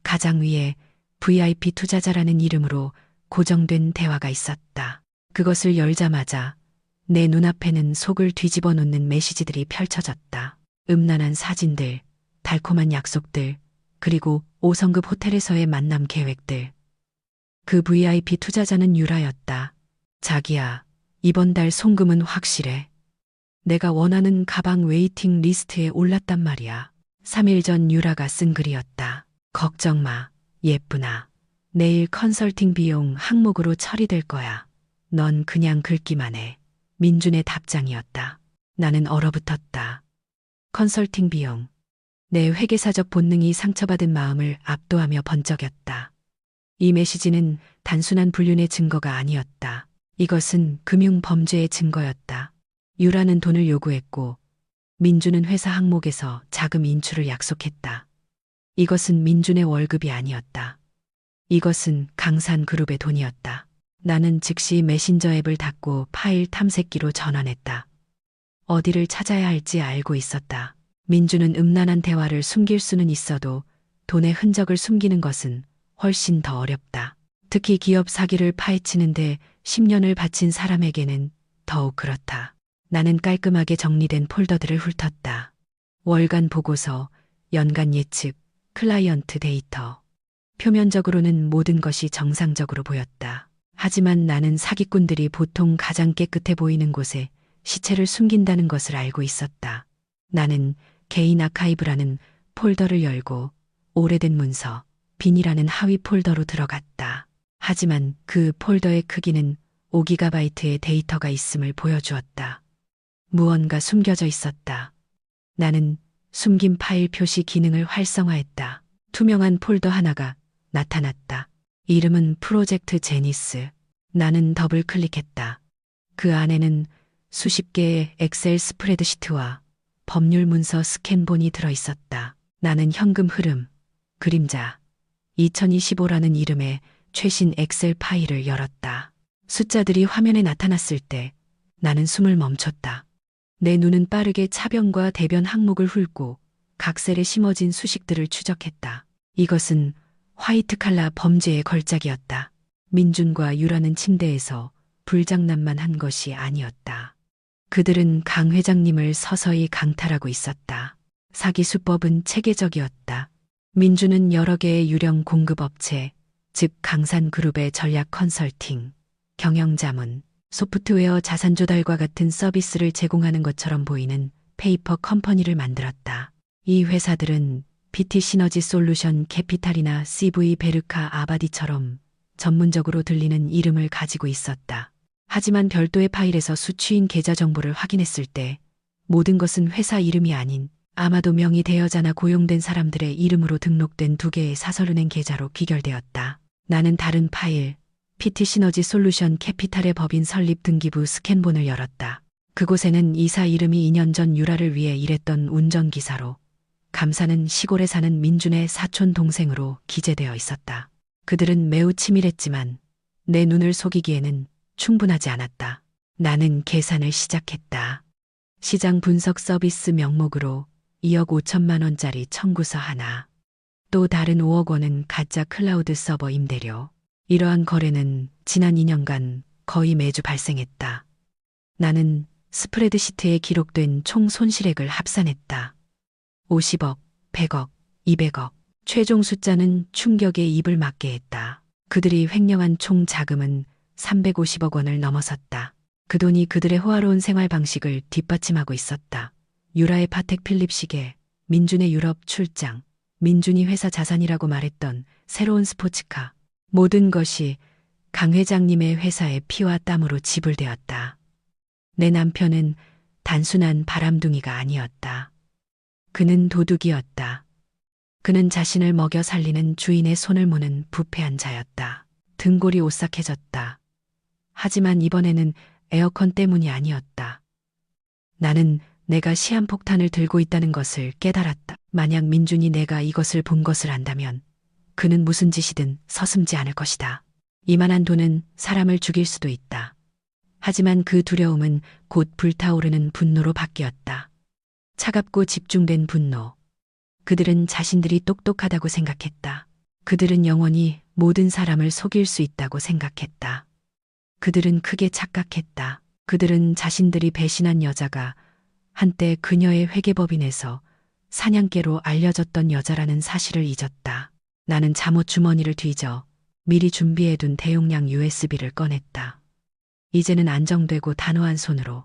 가장 위에 VIP 투자자라는 이름으로 고정된 대화가 있었다. 그것을 열자마자 내 눈앞에는 속을 뒤집어 놓는 메시지들이 펼쳐졌다. 음란한 사진들, 달콤한 약속들, 그리고 5성급 호텔에서의 만남 계획들. 그 VIP 투자자는 유라였다. 자기야, 이번 달 송금은 확실해. 내가 원하는 가방 웨이팅 리스트에 올랐단 말이야. 3일 전 유라가 쓴 글이었다. 걱정 마, 예쁘나. 내일 컨설팅 비용 항목으로 처리될 거야. 넌 그냥 긁기만 해. 민준의 답장이었다. 나는 얼어붙었다. 컨설팅 비용. 내 회계사적 본능이 상처받은 마음을 압도하며 번쩍였다. 이 메시지는 단순한 불륜의 증거가 아니었다. 이것은 금융 범죄의 증거였다. 유라는 돈을 요구했고 민준은 회사 항목에서 자금 인출을 약속했다. 이것은 민준의 월급이 아니었다. 이것은 강산그룹의 돈이었다. 나는 즉시 메신저 앱을 닫고 파일 탐색기로 전환했다. 어디를 찾아야 할지 알고 있었다. 민주는 음란한 대화를 숨길 수는 있어도 돈의 흔적을 숨기는 것은 훨씬 더 어렵다. 특히 기업 사기를 파헤치는데 10년을 바친 사람에게는 더욱 그렇다. 나는 깔끔하게 정리된 폴더들을 훑었다. 월간 보고서, 연간 예측, 클라이언트 데이터. 표면적으로는 모든 것이 정상적으로 보였다. 하지만 나는 사기꾼들이 보통 가장 깨끗해 보이는 곳에 시체를 숨긴다는 것을 알고 있었다. 나는 개인 아카이브라는 폴더를 열고 오래된 문서, 빈이라는 하위 폴더로 들어갔다. 하지만 그 폴더의 크기는 5GB의 데이터가 있음을 보여주었다. 무언가 숨겨져 있었다. 나는 숨긴 파일 표시 기능을 활성화했다. 투명한 폴더 하나가 나타났다. 이름은 프로젝트 제니스. 나는 더블 클릭했다. 그 안에는 수십 개의 엑셀 스프레드시트와 법률 문서 스캔본이 들어있었다. 나는 현금 흐름, 그림자, 2025라는 이름의 최신 엑셀 파일을 열었다. 숫자들이 화면에 나타났을 때 나는 숨을 멈췄다. 내 눈은 빠르게 차변과 대변 항목을 훑고 각 셀에 심어진 수식들을 추적했다. 이것은 화이트 칼라 범죄의 걸작이었다. 민준과 유라는 침대에서 불장난만 한 것이 아니었다. 그들은 강 회장님을 서서히 강탈하고 있었다. 사기 수법은 체계적이었다. 민준은 여러 개의 유령 공급업체, 즉 강산그룹의 전략 컨설팅, 경영자문, 소프트웨어 자산 조달과 같은 서비스를 제공하는 것처럼 보이는 페이퍼 컴퍼니를 만들었다. 이 회사들은 BT 시너지 솔루션 캐피탈이나 CV 베르카 아바디처럼 전문적으로 들리는 이름을 가지고 있었다. 하지만 별도의 파일에서 수취인 계좌 정보를 확인했을 때 모든 것은 회사 이름이 아닌 아마도 명의 대여자나 고용된 사람들의 이름으로 등록된 두 개의 사설은행 계좌로 귀결되었다. 나는 다른 파일, PT 시너지 솔루션 캐피탈의 법인 설립 등기부 스캔본을 열었다. 그곳에는 이사 이름이 2년 전 유라를 위해 일했던 운전기사로, 감사는 시골에 사는 민준의 사촌 동생으로 기재되어 있었다. 그들은 매우 치밀했지만 내 눈을 속이기에는 충분하지 않았다. 나는 계산을 시작했다. 시장 분석 서비스 명목으로 2억 5천만 원짜리 청구서 하나, 또 다른 5억 원은 가짜 클라우드 서버 임대료. 이러한 거래는 지난 2년간 거의 매주 발생했다. 나는 스프레드시트에 기록된 총 손실액을 합산했다. 50억, 100억, 200억. 최종 숫자는 충격에 입을 막게 했다. 그들이 횡령한 총 자금은 350억 원을 넘어섰다. 그 돈이 그들의 호화로운 생활 방식을 뒷받침하고 있었다. 유라의 파텍 필립 시계, 민준의 유럽 출장, 민준이 회사 자산이라고 말했던 새로운 스포츠카. 모든 것이 강 회장님의 회사의 피와 땀으로 지불되었다. 내 남편은 단순한 바람둥이가 아니었다. 그는 도둑이었다. 그는 자신을 먹여 살리는 주인의 손을 무는 부패한 자였다. 등골이 오싹해졌다. 하지만 이번에는 에어컨 때문이 아니었다. 나는 내가 시한폭탄을 들고 있다는 것을 깨달았다. 만약 민준이 내가 이것을 본 것을 안다면 그는 무슨 짓이든 서슴지 않을 것이다. 이만한 돈은 사람을 죽일 수도 있다. 하지만 그 두려움은 곧 불타오르는 분노로 바뀌었다. 차갑고 집중된 분노. 그들은 자신들이 똑똑하다고 생각했다. 그들은 영원히 모든 사람을 속일 수 있다고 생각했다. 그들은 크게 착각했다. 그들은 자신들이 배신한 여자가 한때 그녀의 회계법인에서 사냥개로 알려졌던 여자라는 사실을 잊었다. 나는 잠옷 주머니를 뒤져 미리 준비해둔 대용량 USB를 꺼냈다. 이제는 안정되고 단호한 손으로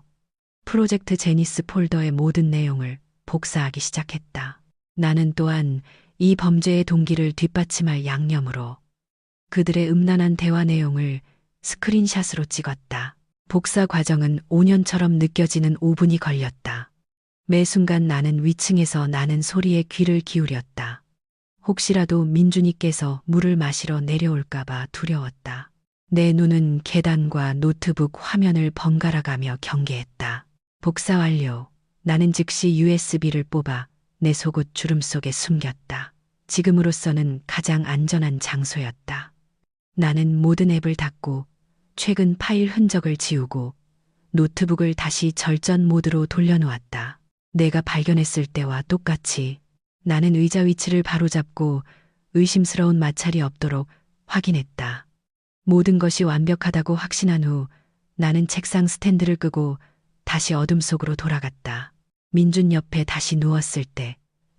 프로젝트 제니스 폴더의 모든 내용을 복사하기 시작했다. 나는 또한 이 범죄의 동기를 뒷받침할 양념으로 그들의 음란한 대화 내용을 스크린샷으로 찍었다. 복사 과정은 5년처럼 느껴지는 5분이 걸렸다. 매 순간 나는 위층에서 나는 소리에 귀를 기울였다. 혹시라도 민준이께서 물을 마시러 내려올까봐 두려웠다. 내 눈은 계단과 노트북 화면을 번갈아가며 경계했다. 복사 완료. 나는 즉시 USB를 뽑아 내 속옷 주름 속에 숨겼다. 지금으로서는 가장 안전한 장소였다. 나는 모든 앱을 닫고 최근 파일 흔적을 지우고 노트북을 다시 절전 모드로 돌려놓았다. 내가 발견했을 때와 똑같이 나는 의자 위치를 바로잡고 의심스러운 마찰이 없도록 확인했다. 모든 것이 완벽하다고 확신한 후 나는 책상 스탠드를 끄고 다시 어둠 속으로 돌아갔다. 민준 옆에 다시 누웠을 때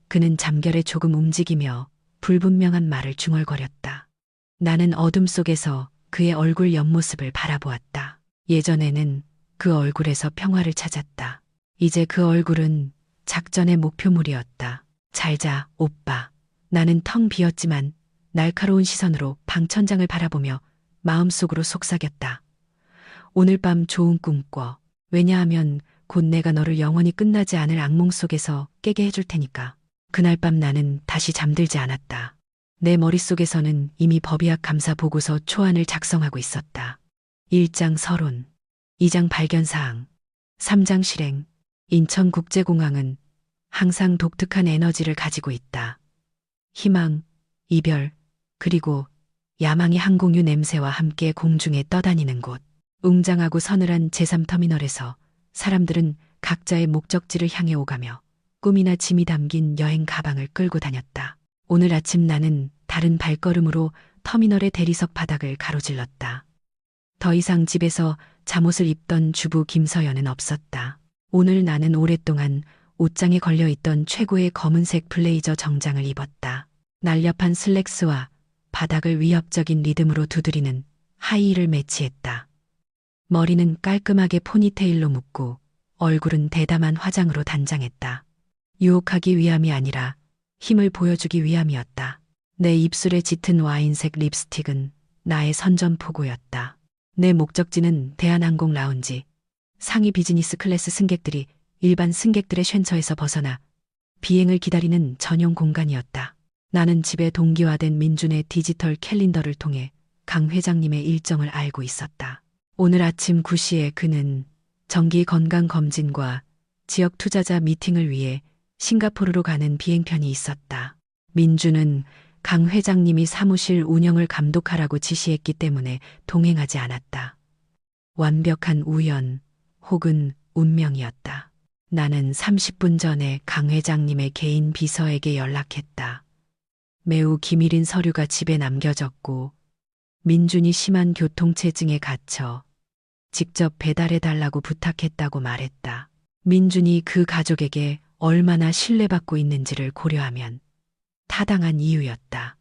그는 잠결에 조금 움직이며 불분명한 말을 중얼거렸다. 나는 어둠 속에서 그의 얼굴 옆모습을 바라보았다. 예전에는 그 얼굴에서 평화를 찾았다. 이제 그 얼굴은 작전의 목표물이었다. 잘자, 오빠. 나는 텅 비었지만 날카로운 시선으로 방천장을 바라보며 마음속으로 속삭였다. 오늘 밤 좋은 꿈 꿔. 왜냐하면 곧 내가 너를 영원히 끝나지 않을 악몽 속에서 깨게 해줄 테니까. 그날 밤 나는 다시 잠들지 않았다. 내 머릿속에서는 이미 법의학 감사 보고서 초안을 작성하고 있었다. 1장 서론, 2장 발견사항, 3장 실행. 인천국제공항은 항상 독특한 에너지를 가지고 있다. 희망, 이별, 그리고 야망이 항공유 냄새와 함께 공중에 떠다니는 곳. 웅장하고 서늘한 제3터미널에서 사람들은 각자의 목적지를 향해 오가며 꿈이나 짐이 담긴 여행 가방을 끌고 다녔다. 오늘 아침 나는 다른 발걸음으로 터미널의 대리석 바닥을 가로질렀다. 더 이상 집에서 잠옷을 입던 주부 김서연은 없었다. 오늘 나는 오랫동안 옷장에 걸려있던 최고의 검은색 블레이저 정장을 입었다. 날렵한 슬랙스와 바닥을 위협적인 리듬으로 두드리는 하이힐을 매치했다. 머리는 깔끔하게 포니테일로 묶고 얼굴은 대담한 화장으로 단장했다. 유혹하기 위함이 아니라 힘을 보여주기 위함이었다. 내 입술에 짙은 와인색 립스틱은 나의 선전포고였다. 내 목적지는 대한항공 라운지. 상위 비즈니스 클래스 승객들이 일반 승객들의 쉔처에서 벗어나 비행을 기다리는 전용 공간이었다. 나는 집에 동기화된 민준의 디지털 캘린더를 통해 강 회장님의 일정을 알고 있었다. 오늘 아침 9시에 그는 정기 건강검진과 지역 투자자 미팅을 위해 싱가포르로 가는 비행편이 있었다. 민준은 강 회장님이 사무실 운영을 감독하라고 지시했기 때문에 동행하지 않았다. 완벽한 우연 혹은 운명이었다. 나는 30분 전에 강 회장님의 개인 비서에게 연락했다. 매우 기밀인 서류가 집에 남겨졌고 민준이 심한 교통체증에 갇혀 직접 배달해달라고 부탁했다고 말했다. 민준이 그 가족에게 얼마나 신뢰받고 있는지를 고려하면 타당한 이유였다.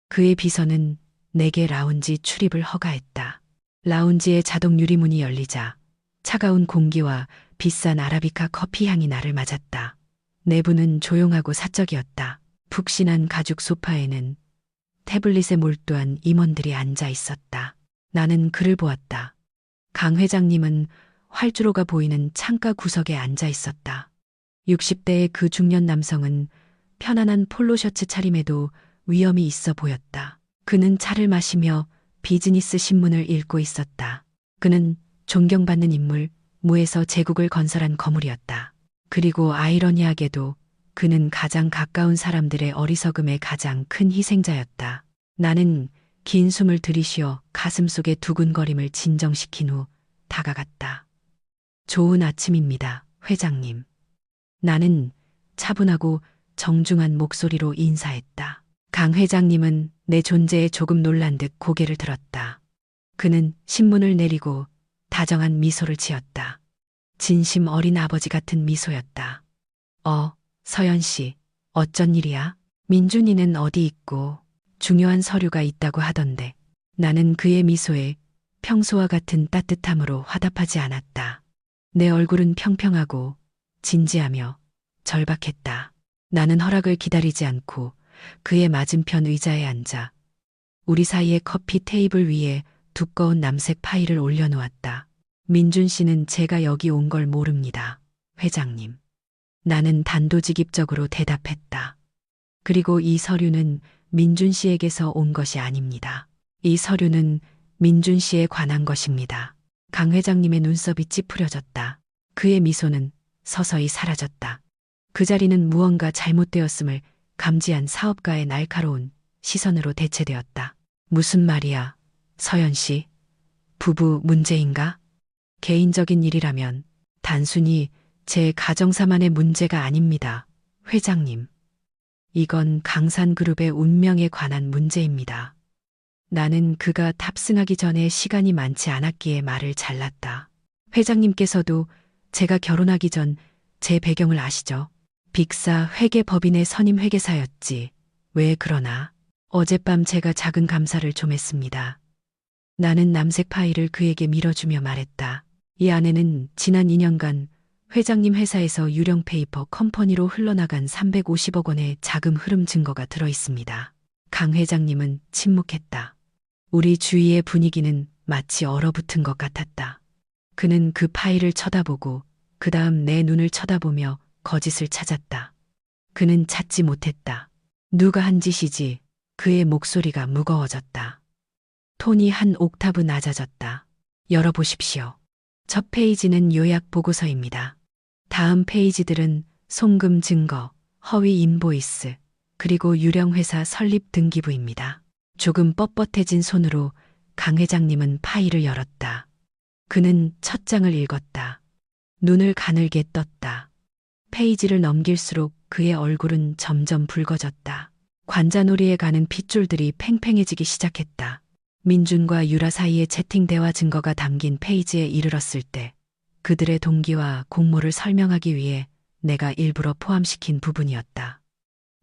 그의 비서는 내게 라운지 출입을 허가했다. 라운지의 자동 유리문이 열리자 차가운 공기와 비싼 아라비카 커피 향이 나를 맞았다. 내부는 조용하고 사적이었다. 푹신한 가죽 소파에는 태블릿에 몰두한 임원들이 앉아 있었다. 나는 그를 보았다. 강 회장님은 활주로가 보이는 창가 구석에 앉아 있었다. 60대의 그 중년 남성은 편안한 폴로 셔츠 차림에도 위엄이 있어 보였다. 그는 차를 마시며 비즈니스 신문을 읽고 있었다. 그는 존경받는 인물, 무에서 제국을 건설한 거물이었다. 그리고 아이러니하게도 그는 가장 가까운 사람들의 어리석음의 가장 큰 희생자였다. 나는 긴 숨을 들이쉬어 가슴속의 두근거림을 진정시킨 후 다가갔다. 좋은 아침입니다, 회장님. 나는 차분하고 정중한 목소리로 인사했다. 강 회장님은 내 존재에 조금 놀란 듯 고개를 들었다. 그는 신문을 내리고 다정한 미소를 지었다. 진심 어린 아버지 같은 미소였다. 서연 씨, 어쩐 일이야? 민준이는 어디 있고 중요한 서류가 있다고 하던데. 나는 그의 미소에 평소와 같은 따뜻함으로 화답하지 않았다. 내 얼굴은 평평하고 진지하며 절박했다. 나는 허락을 기다리지 않고 그의 맞은편 의자에 앉아 우리 사이의 커피 테이블 위에 두꺼운 남색 파일을 올려놓았다. 민준 씨는 제가 여기 온 걸 모릅니다, 회장님. 나는 단도직입적으로 대답했다. 그리고 이 서류는 민준 씨에게서 온 것이 아닙니다. 이 서류는 민준 씨에 관한 것입니다. 강 회장님의 눈썹이 찌푸려졌다. 그의 미소는 서서히 사라졌다. 그 자리는 무언가 잘못되었음을 감지한 사업가의 날카로운 시선으로 대체되었다. 무슨 말이야, 서연 씨? 부부 문제인가? 개인적인 일이라면 단순히 제 가정사만의 문제가 아닙니다, 회장님. 이건 강산그룹의 운명에 관한 문제입니다. 나는 그가 탑승하기 전에 시간이 많지 않았기에 말을 잘랐다. 회장님께서도 제가 결혼하기 전 제 배경을 아시죠? 빅사 회계법인의 선임 회계사였지. 왜 그러나? 어젯밤 제가 작은 감사를 좀 했습니다. 나는 남색 파일을 그에게 밀어주며 말했다. 이 안에는 지난 2년간 회장님 회사에서 유령 페이퍼 컴퍼니로 흘러나간 350억 원의 자금 흐름 증거가 들어 있습니다. 강 회장님은 침묵했다. 우리 주위의 분위기는 마치 얼어붙은 것 같았다. 그는 그 파일을 쳐다보고 그 다음 내 눈을 쳐다보며 거짓을 찾았다. 그는 찾지 못했다. 누가 한 짓이지. 그의 목소리가 무거워졌다. 톤이 한 옥타브 낮아졌다. 열어보십시오. 첫 페이지는 요약 보고서입니다. 다음 페이지들은 송금 증거, 허위 인보이스, 그리고 유령회사 설립 등기부입니다. 조금 뻣뻣해진 손으로 강 회장님은 파일을 열었다. 그는 첫 장을 읽었다. 눈을 가늘게 떴다. 페이지를 넘길수록 그의 얼굴은 점점 붉어졌다. 관자놀이에 가는 핏줄들이 팽팽해지기 시작했다. 민준과 유라 사이의 채팅 대화 증거가 담긴 페이지에 이르렀을 때 그들의 동기와 공모를 설명하기 위해 내가 일부러 포함시킨 부분이었다.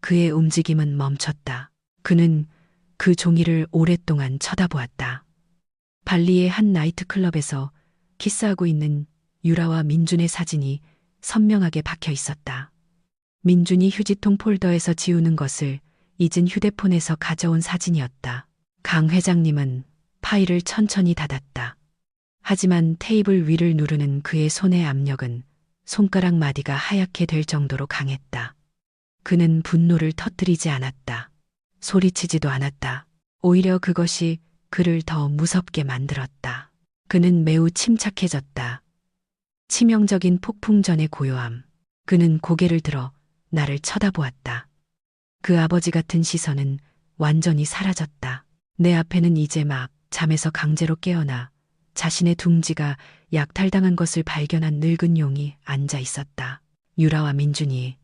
그의 움직임은 멈췄다. 그는 그 종이를 오랫동안 쳐다보았다. 발리의 한 나이트클럽에서 키스하고 있는 유라와 민준의 사진이 선명하게 박혀 있었다. 민준이 휴지통 폴더에서 지우는 것을 잊은 휴대폰에서 가져온 사진이었다. 강 회장님은 파일을 천천히 닫았다. 하지만 테이블 위를 누르는 그의 손의 압력은 손가락 마디가 하얗게 될 정도로 강했다. 그는 분노를 터뜨리지 않았다. 소리치지도 않았다. 오히려 그것이 그를 더 무섭게 만들었다. 그는 매우 침착해졌다. 치명적인 폭풍 전의 고요함. 그는 고개를 들어 나를 쳐다보았다. 그 아버지 같은 시선은 완전히 사라졌다. 내 앞에는 이제 막 잠에서 강제로 깨어나 자신의 둥지가 약탈당한 것을 발견한 늙은 용이 앉아 있었다. 유라와 민준이.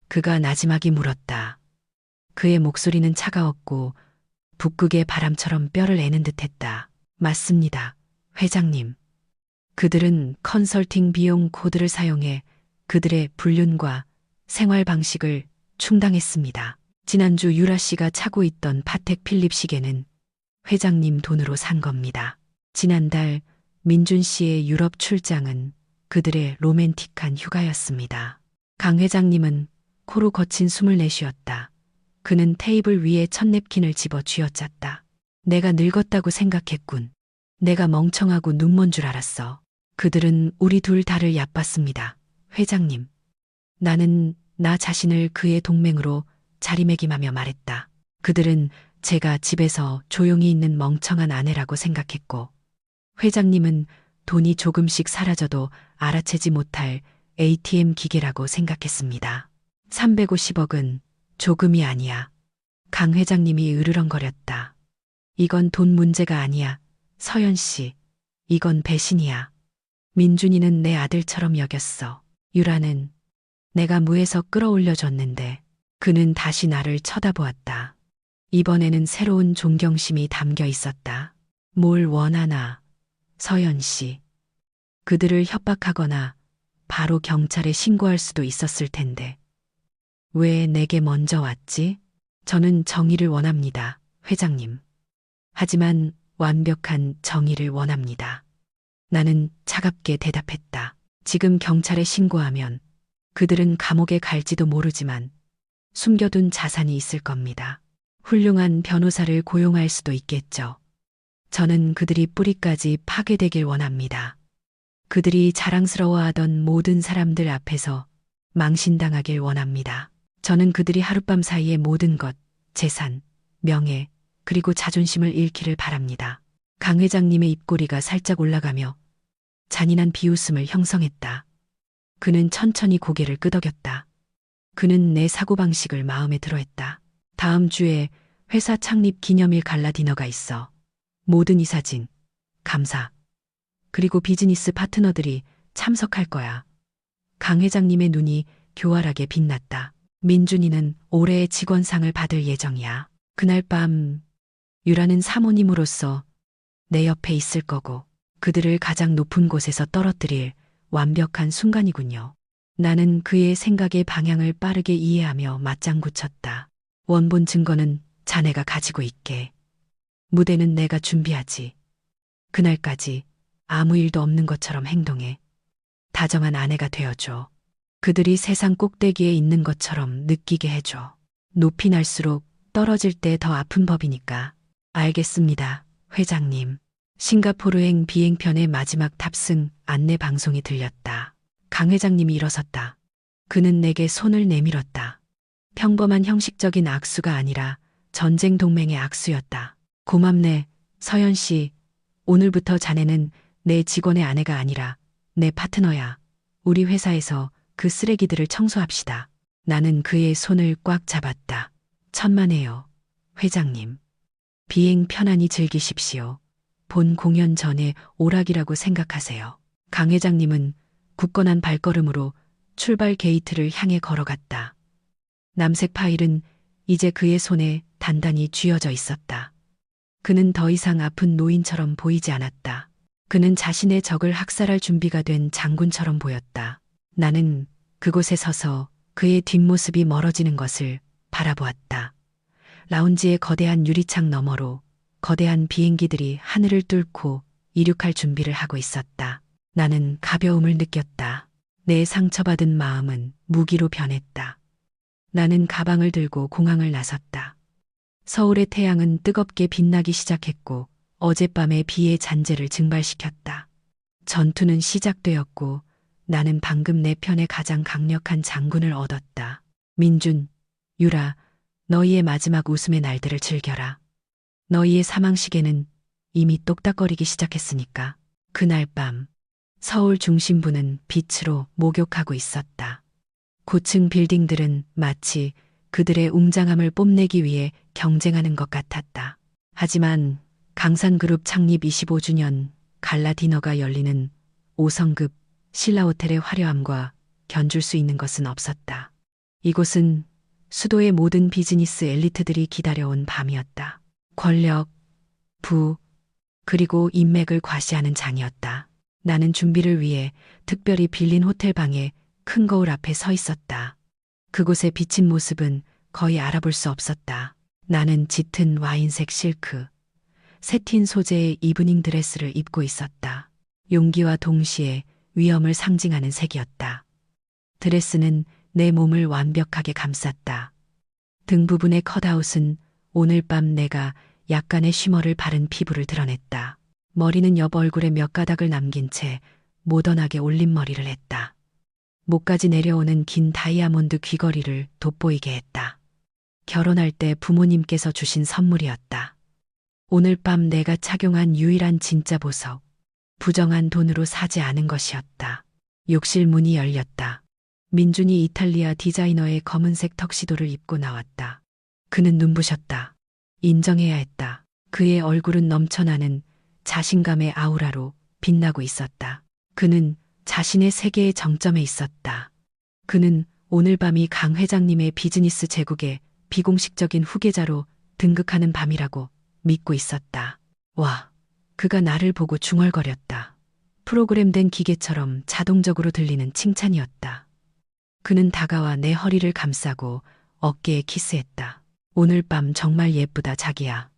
그가 나지막이 물었다. 그의 목소리는 차가웠고 북극의 바람처럼 뼈를 애는 듯했다. 맞습니다, 회장님. 그들은 컨설팅 비용 코드를 사용해 그들의 불륜과 생활 방식을 충당했습니다. 지난주 유라 씨가 차고 있던 파텍 필립 시계는 회장님 돈으로 산 겁니다. 지난달 민준 씨의 유럽 출장은 그들의 로맨틱한 휴가였습니다. 강 회장님은 코로 거친 숨을 내쉬었다. 그는 테이블 위에 첫 냅킨을 집어 쥐어짰다. 내가 늙었다고 생각했군. 내가 멍청하고 눈먼 줄 알았어. 그들은 우리 둘 다를 얕봤습니다. 회장님. 나는 나 자신을 그의 동맹으로 자리매김하며 말했다. 그들은 제가 집에서 조용히 있는 멍청한 아내라고 생각했고, 회장님은 돈이 조금씩 사라져도 알아채지 못할 ATM 기계라고 생각했습니다. 350억은 조금이 아니야. 강 회장님이 으르렁거렸다. 이건 돈 문제가 아니야. 서연 씨. 이건 배신이야. 민준이는 내 아들처럼 여겼어. 유라는 내가 무에서 끌어올려줬는데 그는 다시 나를 쳐다보았다. 이번에는 새로운 존경심이 담겨 있었다. 뭘 원하나, 서연 씨. 그들을 협박하거나 바로 경찰에 신고할 수도 있었을 텐데. 왜 내게 먼저 왔지? 저는 정의를 원합니다, 회장님. 하지만 완벽한 정의를 원합니다. 나는 차갑게 대답했다. 지금 경찰에 신고하면 그들은 감옥에 갈지도 모르지만 숨겨둔 자산이 있을 겁니다. 훌륭한 변호사를 고용할 수도 있겠죠. 저는 그들이 뿌리까지 파괴되길 원합니다. 그들이 자랑스러워하던 모든 사람들 앞에서 망신당하길 원합니다. 저는 그들이 하룻밤 사이에 모든 것, 재산, 명예, 그리고 자존심을 잃기를 바랍니다. 강 회장님의 입꼬리가 살짝 올라가며 잔인한 비웃음을 형성했다. 그는 천천히 고개를 끄덕였다. 그는 내 사고방식을 마음에 들어했다. 다음 주에 회사 창립 기념일 갈라 디너가 있어. 모든 이사진, 감사, 그리고 비즈니스 파트너들이 참석할 거야. 강 회장님의 눈이 교활하게 빛났다. 민준이는 올해의 직원상을 받을 예정이야. 그날 밤 유라는 사모님으로서 내 옆에 있을 거고 그들을 가장 높은 곳에서 떨어뜨릴 완벽한 순간이군요. 나는 그의 생각의 방향을 빠르게 이해하며 맞장구 쳤다. 원본 증거는 자네가 가지고 있게. 무대는 내가 준비하지. 그날까지 아무 일도 없는 것처럼 행동해. 다정한 아내가 되어줘. 그들이 세상 꼭대기에 있는 것처럼 느끼게 해줘. 높이 날수록 떨어질 때 더 아픈 법이니까. 알겠습니다, 회장님. 싱가포르행 비행편의 마지막 탑승 안내 방송이 들렸다. 강 회장님이 일어섰다. 그는 내게 손을 내밀었다. 평범한 형식적인 악수가 아니라 전쟁 동맹의 악수였다. 고맙네, 서연 씨. 오늘부터 자네는 내 직원의 아내가 아니라 내 파트너야. 우리 회사에서 그 쓰레기들을 청소합시다. 나는 그의 손을 꽉 잡았다. 천만에요, 회장님. 비행 편안히 즐기십시오. 본 공연 전에 오락이라고 생각하세요. 강 회장님은 굳건한 발걸음으로 출발 게이트를 향해 걸어갔다. 남색 파일은 이제 그의 손에 단단히 쥐어져 있었다. 그는 더 이상 아픈 노인처럼 보이지 않았다. 그는 자신의 적을 학살할 준비가 된 장군처럼 보였다. 나는 그곳에 서서 그의 뒷모습이 멀어지는 것을 바라보았다. 라운지의 거대한 유리창 너머로 거대한 비행기들이 하늘을 뚫고 이륙할 준비를 하고 있었다. 나는 가벼움을 느꼈다. 내 상처받은 마음은 무기로 변했다. 나는 가방을 들고 공항을 나섰다. 서울의 태양은 뜨겁게 빛나기 시작했고 어젯밤의 비의 잔재를 증발시켰다. 전투는 시작되었고 나는 방금 내 편에 가장 강력한 장군을 얻었다. 민준, 유라, 너희의 마지막 웃음의 날들을 즐겨라. 너희의 사망시계는 이미 똑딱거리기 시작했으니까. 그날 밤 서울 중심부는 빛으로 목욕하고 있었다. 고층 빌딩들은 마치 그들의 웅장함을 뽐내기 위해 경쟁하는 것 같았다. 하지만 강산그룹 창립 25주년 갈라 디너가 열리는 5성급 신라호텔의 화려함과 견줄 수 있는 것은 없었다. 이곳은 수도의 모든 비즈니스 엘리트들이 기다려온 밤이었다. 권력, 부, 그리고 인맥을 과시하는 장이었다. 나는 준비를 위해 특별히 빌린 호텔방에 큰 거울 앞에 서 있었다. 그곳에 비친 모습은 거의 알아볼 수 없었다. 나는 짙은 와인색 실크, 세틴 소재의 이브닝 드레스를 입고 있었다. 용기와 동시에 위험을 상징하는 색이었다. 드레스는 내 몸을 완벽하게 감쌌다. 등 부분의 컷아웃은 오늘 밤 내가 약간의 쉬머를 바른 피부를 드러냈다. 머리는 옆 얼굴에 몇 가닥을 남긴 채 모던하게 올린 머리를 했다. 목까지 내려오는 긴 다이아몬드 귀걸이를 돋보이게 했다. 결혼할 때 부모님께서 주신 선물이었다. 오늘 밤 내가 착용한 유일한 진짜 보석. 부정한 돈으로 사지 않은 것이었다. 욕실 문이 열렸다. 민준이 이탈리아 디자이너의 검은색 턱시도를 입고 나왔다. 그는 눈부셨다. 인정해야 했다. 그의 얼굴은 넘쳐나는 자신감의 아우라로 빛나고 있었다. 그는 자신의 세계의 정점에 있었다. 그는 오늘 밤이 강 회장님의 비즈니스 제국의 비공식적인 후계자로 등극하는 밤이라고 믿고 있었다. 와, 그가 나를 보고 중얼거렸다. 프로그램된 기계처럼 자동적으로 들리는 칭찬이었다. 그는 다가와 내 허리를 감싸고 어깨에 키스했다. 오늘 밤 정말 예쁘다, 자기야.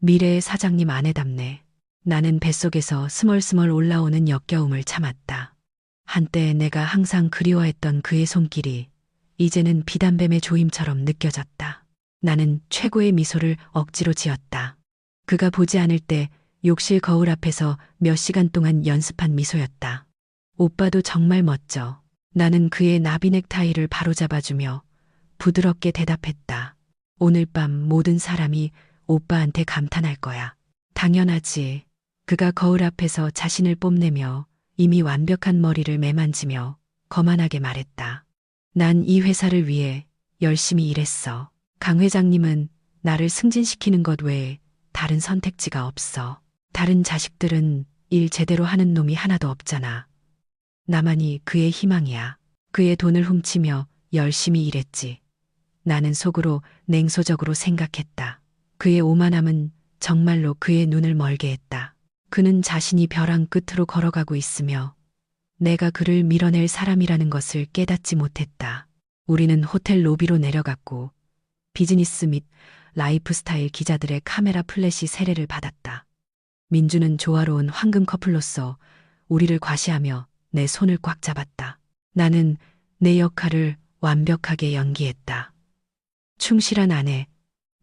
미래의 사장님 아내답네. 나는 뱃속에서 스멀스멀 올라오는 역겨움을 참았다. 한때 내가 항상 그리워했던 그의 손길이 이제는 비단뱀의 조임처럼 느껴졌다. 나는 최고의 미소를 억지로 지었다. 그가 보지 않을 때 욕실 거울 앞에서 몇 시간 동안 연습한 미소였다. 오빠도 정말 멋져. 나는 그의 나비 넥타이를 바로잡아주며 부드럽게 대답했다. 오늘 밤 모든 사람이 오빠한테 감탄할 거야. 당연하지. 그가 거울 앞에서 자신을 뽐내며 이미 완벽한 머리를 매만지며 거만하게 말했다. 난 이 회사를 위해 열심히 일했어. 강 회장님은 나를 승진시키는 것 외에 다른 선택지가 없어. 다른 자식들은 일 제대로 하는 놈이 하나도 없잖아. 나만이 그의 희망이야. 그의 돈을 훔치며 열심히 일했지. 나는 속으로 냉소적으로 생각했다. 그의 오만함은 정말로 그의 눈을 멀게 했다. 그는 자신이 벼랑 끝으로 걸어가고 있으며 내가 그를 밀어낼 사람이라는 것을 깨닫지 못했다. 우리는 호텔 로비로 내려갔고 비즈니스 및 라이프스타일 기자들의 카메라 플래시 세례를 받았다. 민주는 조화로운 황금 커플로서 우리를 과시하며 내 손을 꽉 잡았다. 나는 내 역할을 완벽하게 연기했다. 충실한 아내,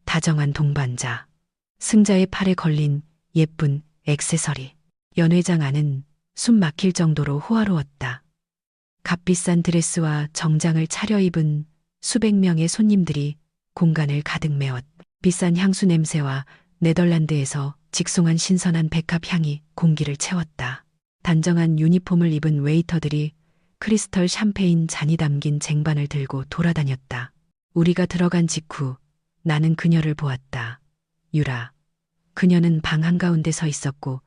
다정한 동반자, 승자의 팔에 걸린 예쁜 액세서리. 연회장 안은 숨 막힐 정도로 호화로웠다. 값비싼 드레스와 정장을 차려입은 수백 명의 손님들이 공간을 가득 메웠다. 비싼 향수 냄새와 네덜란드에서 직송한 신선한 백합 향이 공기를 채웠다. 단정한 유니폼을 입은 웨이터들이 크리스털 샴페인 잔이 담긴 쟁반을 들고 돌아다녔다. 우리가 들어간 직후 나는 그녀를 보았다. 유라. 그녀는 방 한가운데 서 있었고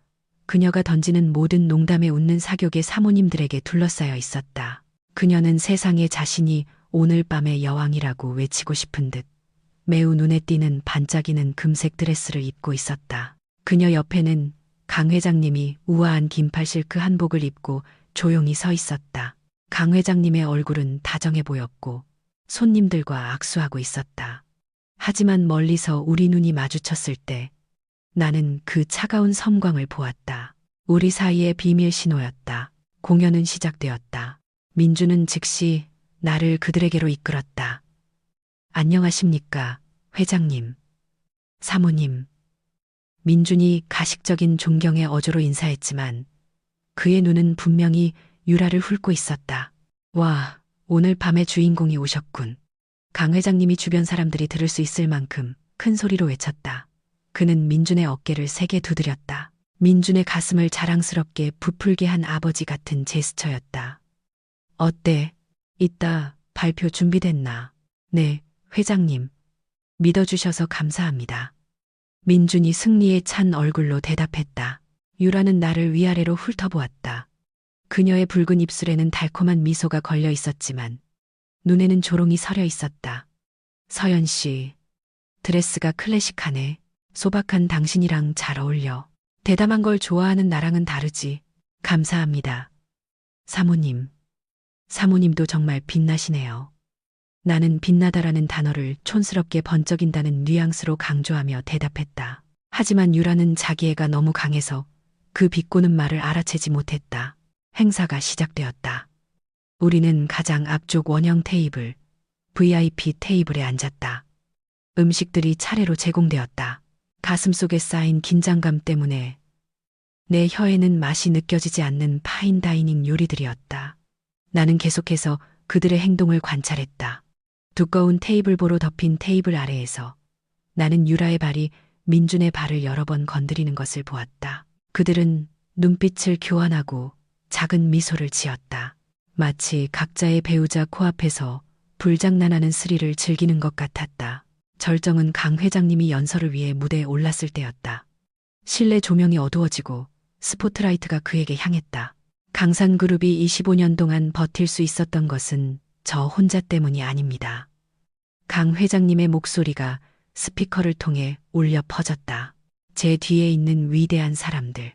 그녀가 던지는 모든 농담에 웃는 사교계 사모님들에게 둘러싸여 있었다. 그녀는 세상에 자신이 오늘 밤의 여왕이라고 외치고 싶은 듯 매우 눈에 띄는 반짝이는 금색 드레스를 입고 있었다. 그녀 옆에는 강 회장님이 우아한 긴팔 실크 한복을 입고 조용히 서 있었다. 강 회장님의 얼굴은 다정해 보였고 손님들과 악수하고 있었다. 하지만 멀리서 우리 눈이 마주쳤을 때 나는 그 차가운 섬광을 보았다. 우리 사이의 비밀 신호였다. 공연은 시작되었다. 민주는 즉시 나를 그들에게로 이끌었다. 안녕하십니까, 회장님, 사모님. 민준이 가식적인 존경의 어조로 인사했지만 그의 눈은 분명히 유라를 훑고 있었다. 와, 오늘 밤의 주인공이 오셨군. 강 회장님이 주변 사람들이 들을 수 있을 만큼 큰 소리로 외쳤다. 그는 민준의 어깨를 세게 두드렸다. 민준의 가슴을 자랑스럽게 부풀게 한 아버지 같은 제스처였다. 어때? 이따 발표 준비됐나? 네, 회장님. 믿어주셔서 감사합니다. 민준이 승리에 찬 얼굴로 대답했다. 유라는 나를 위아래로 훑어보았다. 그녀의 붉은 입술에는 달콤한 미소가 걸려 있었지만 눈에는 조롱이 서려 있었다. 서연 씨, 드레스가 클래식하네. 소박한 당신이랑 잘 어울려. 대담한 걸 좋아하는 나랑은 다르지. 감사합니다. 사모님. 사모님도 정말 빛나시네요. 나는 빛나다라는 단어를 촌스럽게 번쩍인다는 뉘앙스로 강조하며 대답했다. 하지만 유라는 자기애가 너무 강해서 그 비꼬는 말을 알아채지 못했다. 행사가 시작되었다. 우리는 가장 앞쪽 원형 테이블, VIP 테이블에 앉았다. 음식들이 차례로 제공되었다. 가슴속에 쌓인 긴장감 때문에 내 혀에는 맛이 느껴지지 않는 파인다이닝 요리들이었다. 나는 계속해서 그들의 행동을 관찰했다. 두꺼운 테이블보로 덮인 테이블 아래에서 나는 유라의 발이 민준의 발을 여러 번 건드리는 것을 보았다. 그들은 눈빛을 교환하고 작은 미소를 지었다. 마치 각자의 배우자 코앞에서 불장난하는 스릴을 즐기는 것 같았다. 절정은 강 회장님이 연설을 위해 무대에 올랐을 때였다. 실내 조명이 어두워지고 스포트라이트가 그에게 향했다. 강산그룹이 25년 동안 버틸 수 있었던 것은 저 혼자 때문이 아닙니다. 강 회장님의 목소리가 스피커를 통해 울려 퍼졌다. 제 뒤에 있는 위대한 사람들,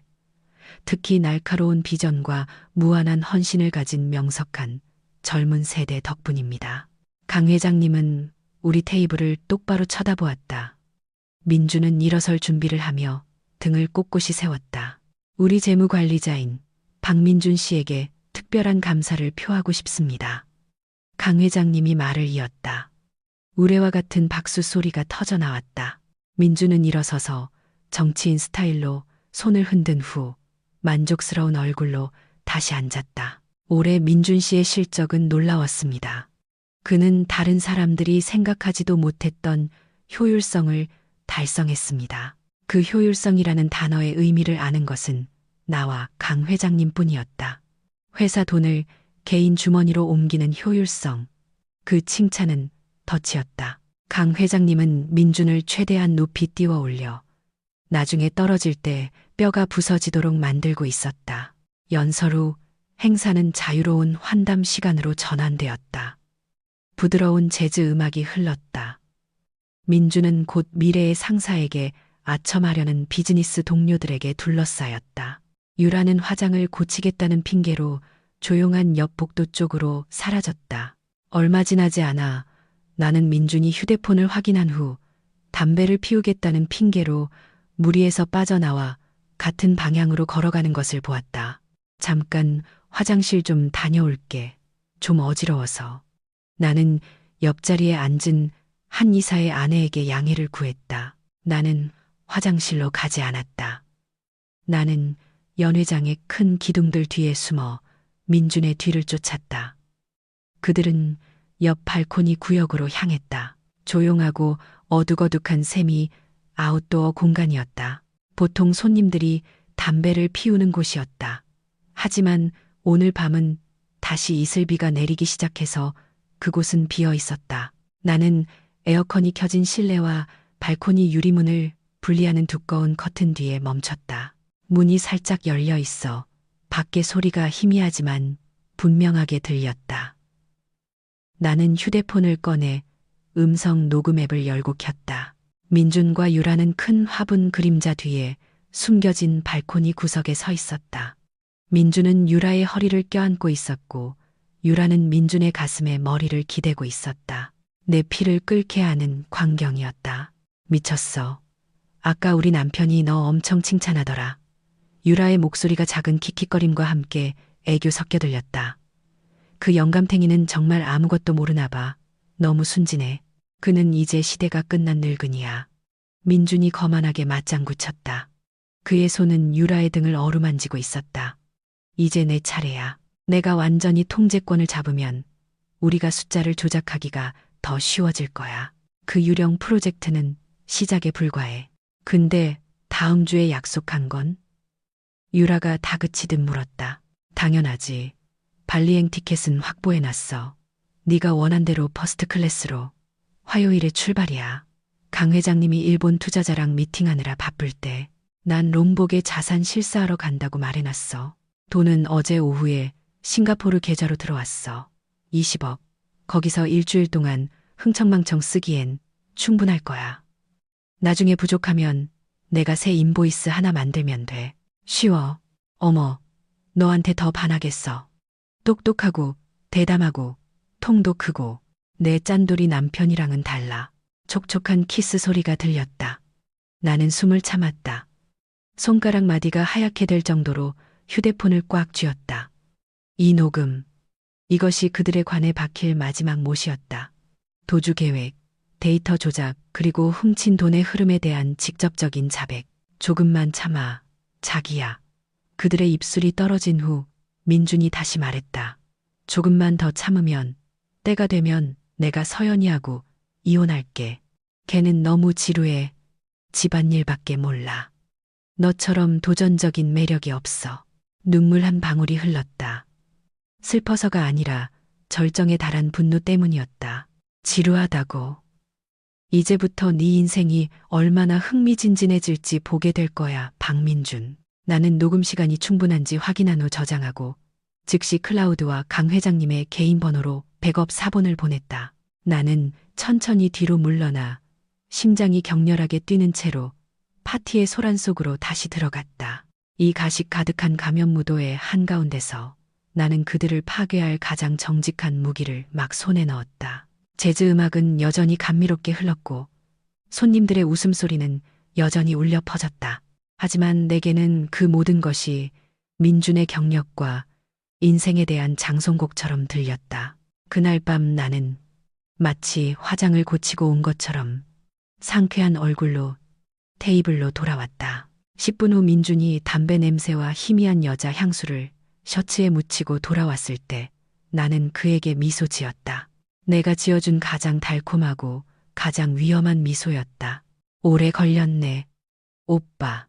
특히 날카로운 비전과 무한한 헌신을 가진 명석한 젊은 세대 덕분입니다. 강 회장님은 우리 테이블을 똑바로 쳐다보았다. 민주는 일어설 준비를 하며 등을 꼿꼿이 세웠다. 우리 재무관리자인 박민준 씨에게 특별한 감사를 표하고 싶습니다. 강 회장님이 말을 이었다. 우레와 같은 박수 소리가 터져 나왔다. 민주는 일어서서 정치인 스타일로 손을 흔든 후 만족스러운 얼굴로 다시 앉았다. 올해 민준 씨의 실적은 놀라웠습니다. 그는 다른 사람들이 생각하지도 못했던 효율성을 달성했습니다. 그 효율성이라는 단어의 의미를 아는 것은 나와 강 회장님 뿐이었다. 회사 돈을 개인 주머니로 옮기는 효율성. 그 칭찬은 덫이었다. 강 회장님은 민준을 최대한 높이 띄워 올려 나중에 떨어질 때 뼈가 부서지도록 만들고 있었다. 연설 후 행사는 자유로운 환담 시간으로 전환되었다. 부드러운 재즈 음악이 흘렀다. 민준은 곧 미래의 상사에게 아첨하려는 비즈니스 동료들에게 둘러싸였다. 유라는 화장을 고치겠다는 핑계로 조용한 옆 복도 쪽으로 사라졌다. 얼마 지나지 않아 나는 민준이 휴대폰을 확인한 후 담배를 피우겠다는 핑계로 무리에서 빠져나와 같은 방향으로 걸어가는 것을 보았다. 잠깐 화장실 좀 다녀올게. 좀 어지러워서. 나는 옆자리에 앉은 한 이사의 아내에게 양해를 구했다. 나는 화장실로 가지 않았다. 나는 연 회장의 큰 기둥들 뒤에 숨어 민준의 뒤를 쫓았다. 그들은 옆 발코니 구역으로 향했다. 조용하고 어둑어둑한 샘이 아웃도어 공간이었다. 보통 손님들이 담배를 피우는 곳이었다. 하지만 오늘 밤은 다시 이슬비가 내리기 시작해서 그곳은 비어 있었다. 나는 에어컨이 켜진 실내와 발코니 유리문을 분리하는 두꺼운 커튼 뒤에 멈췄다. 문이 살짝 열려 있어 밖의 소리가 희미하지만 분명하게 들렸다. 나는 휴대폰을 꺼내 음성 녹음 앱을 열고 켰다. 민준과 유라는 큰 화분 그림자 뒤에 숨겨진 발코니 구석에 서 있었다. 민준은 유라의 허리를 껴안고 있었고 유라는 민준의 가슴에 머리를 기대고 있었다. 내 피를 끓게 하는 광경이었다. 미쳤어. 아까 우리 남편이 너 엄청 칭찬하더라. 유라의 목소리가 작은 킥킥거림과 함께 애교 섞여 들렸다. 그 영감탱이는 정말 아무것도 모르나 봐. 너무 순진해. 그는 이제 시대가 끝난 늙은이야. 민준이 거만하게 맞장구 쳤다. 그의 손은 유라의 등을 어루만지고 있었다. 이제 내 차례야. 내가 완전히 통제권을 잡으면 우리가 숫자를 조작하기가 더 쉬워질 거야. 그 유령 프로젝트는 시작에 불과해. 근데 다음 주에 약속한 건? 유라가 다그치듯 물었다. 당연하지. 발리행 티켓은 확보해놨어. 네가 원한 대로 퍼스트 클래스로. 화요일에 출발이야. 강 회장님이 일본 투자자랑 미팅하느라 바쁠 때 난 롬복에 자산 실사하러 간다고 말해놨어. 돈은 어제 오후에 싱가포르 계좌로 들어왔어. 20억. 거기서 일주일 동안 흥청망청 쓰기엔 충분할 거야. 나중에 부족하면 내가 새 인보이스 하나 만들면 돼. 쉬워. 어머, 너한테 더 반하겠어. 똑똑하고 대담하고 통도 크고 내 짠돌이 남편이랑은 달라. 촉촉한 키스 소리가 들렸다. 나는 숨을 참았다. 손가락 마디가 하얗게 될 정도로 휴대폰을 꽉 쥐었다. 이 녹음, 이것이 그들에 관해 박힐 마지막 못이었다. 도주 계획, 데이터 조작, 그리고 훔친 돈의 흐름에 대한 직접적인 자백. 조금만 참아, 자기야. 그들의 입술이 떨어진 후 민준이 다시 말했다. 조금만 더 참으면, 때가 되면 내가 서연이하고 이혼할게. 걔는 너무 지루해. 집안일밖에 몰라. 너처럼 도전적인 매력이 없어. 눈물 한 방울이 흘렀다. 슬퍼서가 아니라 절정에 달한 분노 때문이었다. 지루하다고. 이제부터 네 인생이 얼마나 흥미진진해질지 보게 될 거야, 박민준. 나는 녹음 시간이 충분한지 확인한 후 저장하고 즉시 클라우드와 강 회장님의 개인 번호로 백업 사본을 보냈다. 나는 천천히 뒤로 물러나 심장이 격렬하게 뛰는 채로 파티의 소란 속으로 다시 들어갔다. 이 가식 가득한 가면 무도의 한가운데서 나는 그들을 파괴할 가장 정직한 무기를 막 손에 넣었다. 재즈 음악은 여전히 감미롭게 흘렀고 손님들의 웃음소리는 여전히 울려 퍼졌다. 하지만 내게는 그 모든 것이 민준의 경력과 인생에 대한 장송곡처럼 들렸다. 그날 밤 나는 마치 화장을 고치고 온 것처럼 상쾌한 얼굴로 테이블로 돌아왔다. 10분 후 민준이 담배 냄새와 희미한 여자 향수를 셔츠에 묻히고 돌아왔을 때 나는 그에게 미소 지었다. 내가 지어준 가장 달콤하고 가장 위험한 미소였다. 오래 걸렸네. 오빠.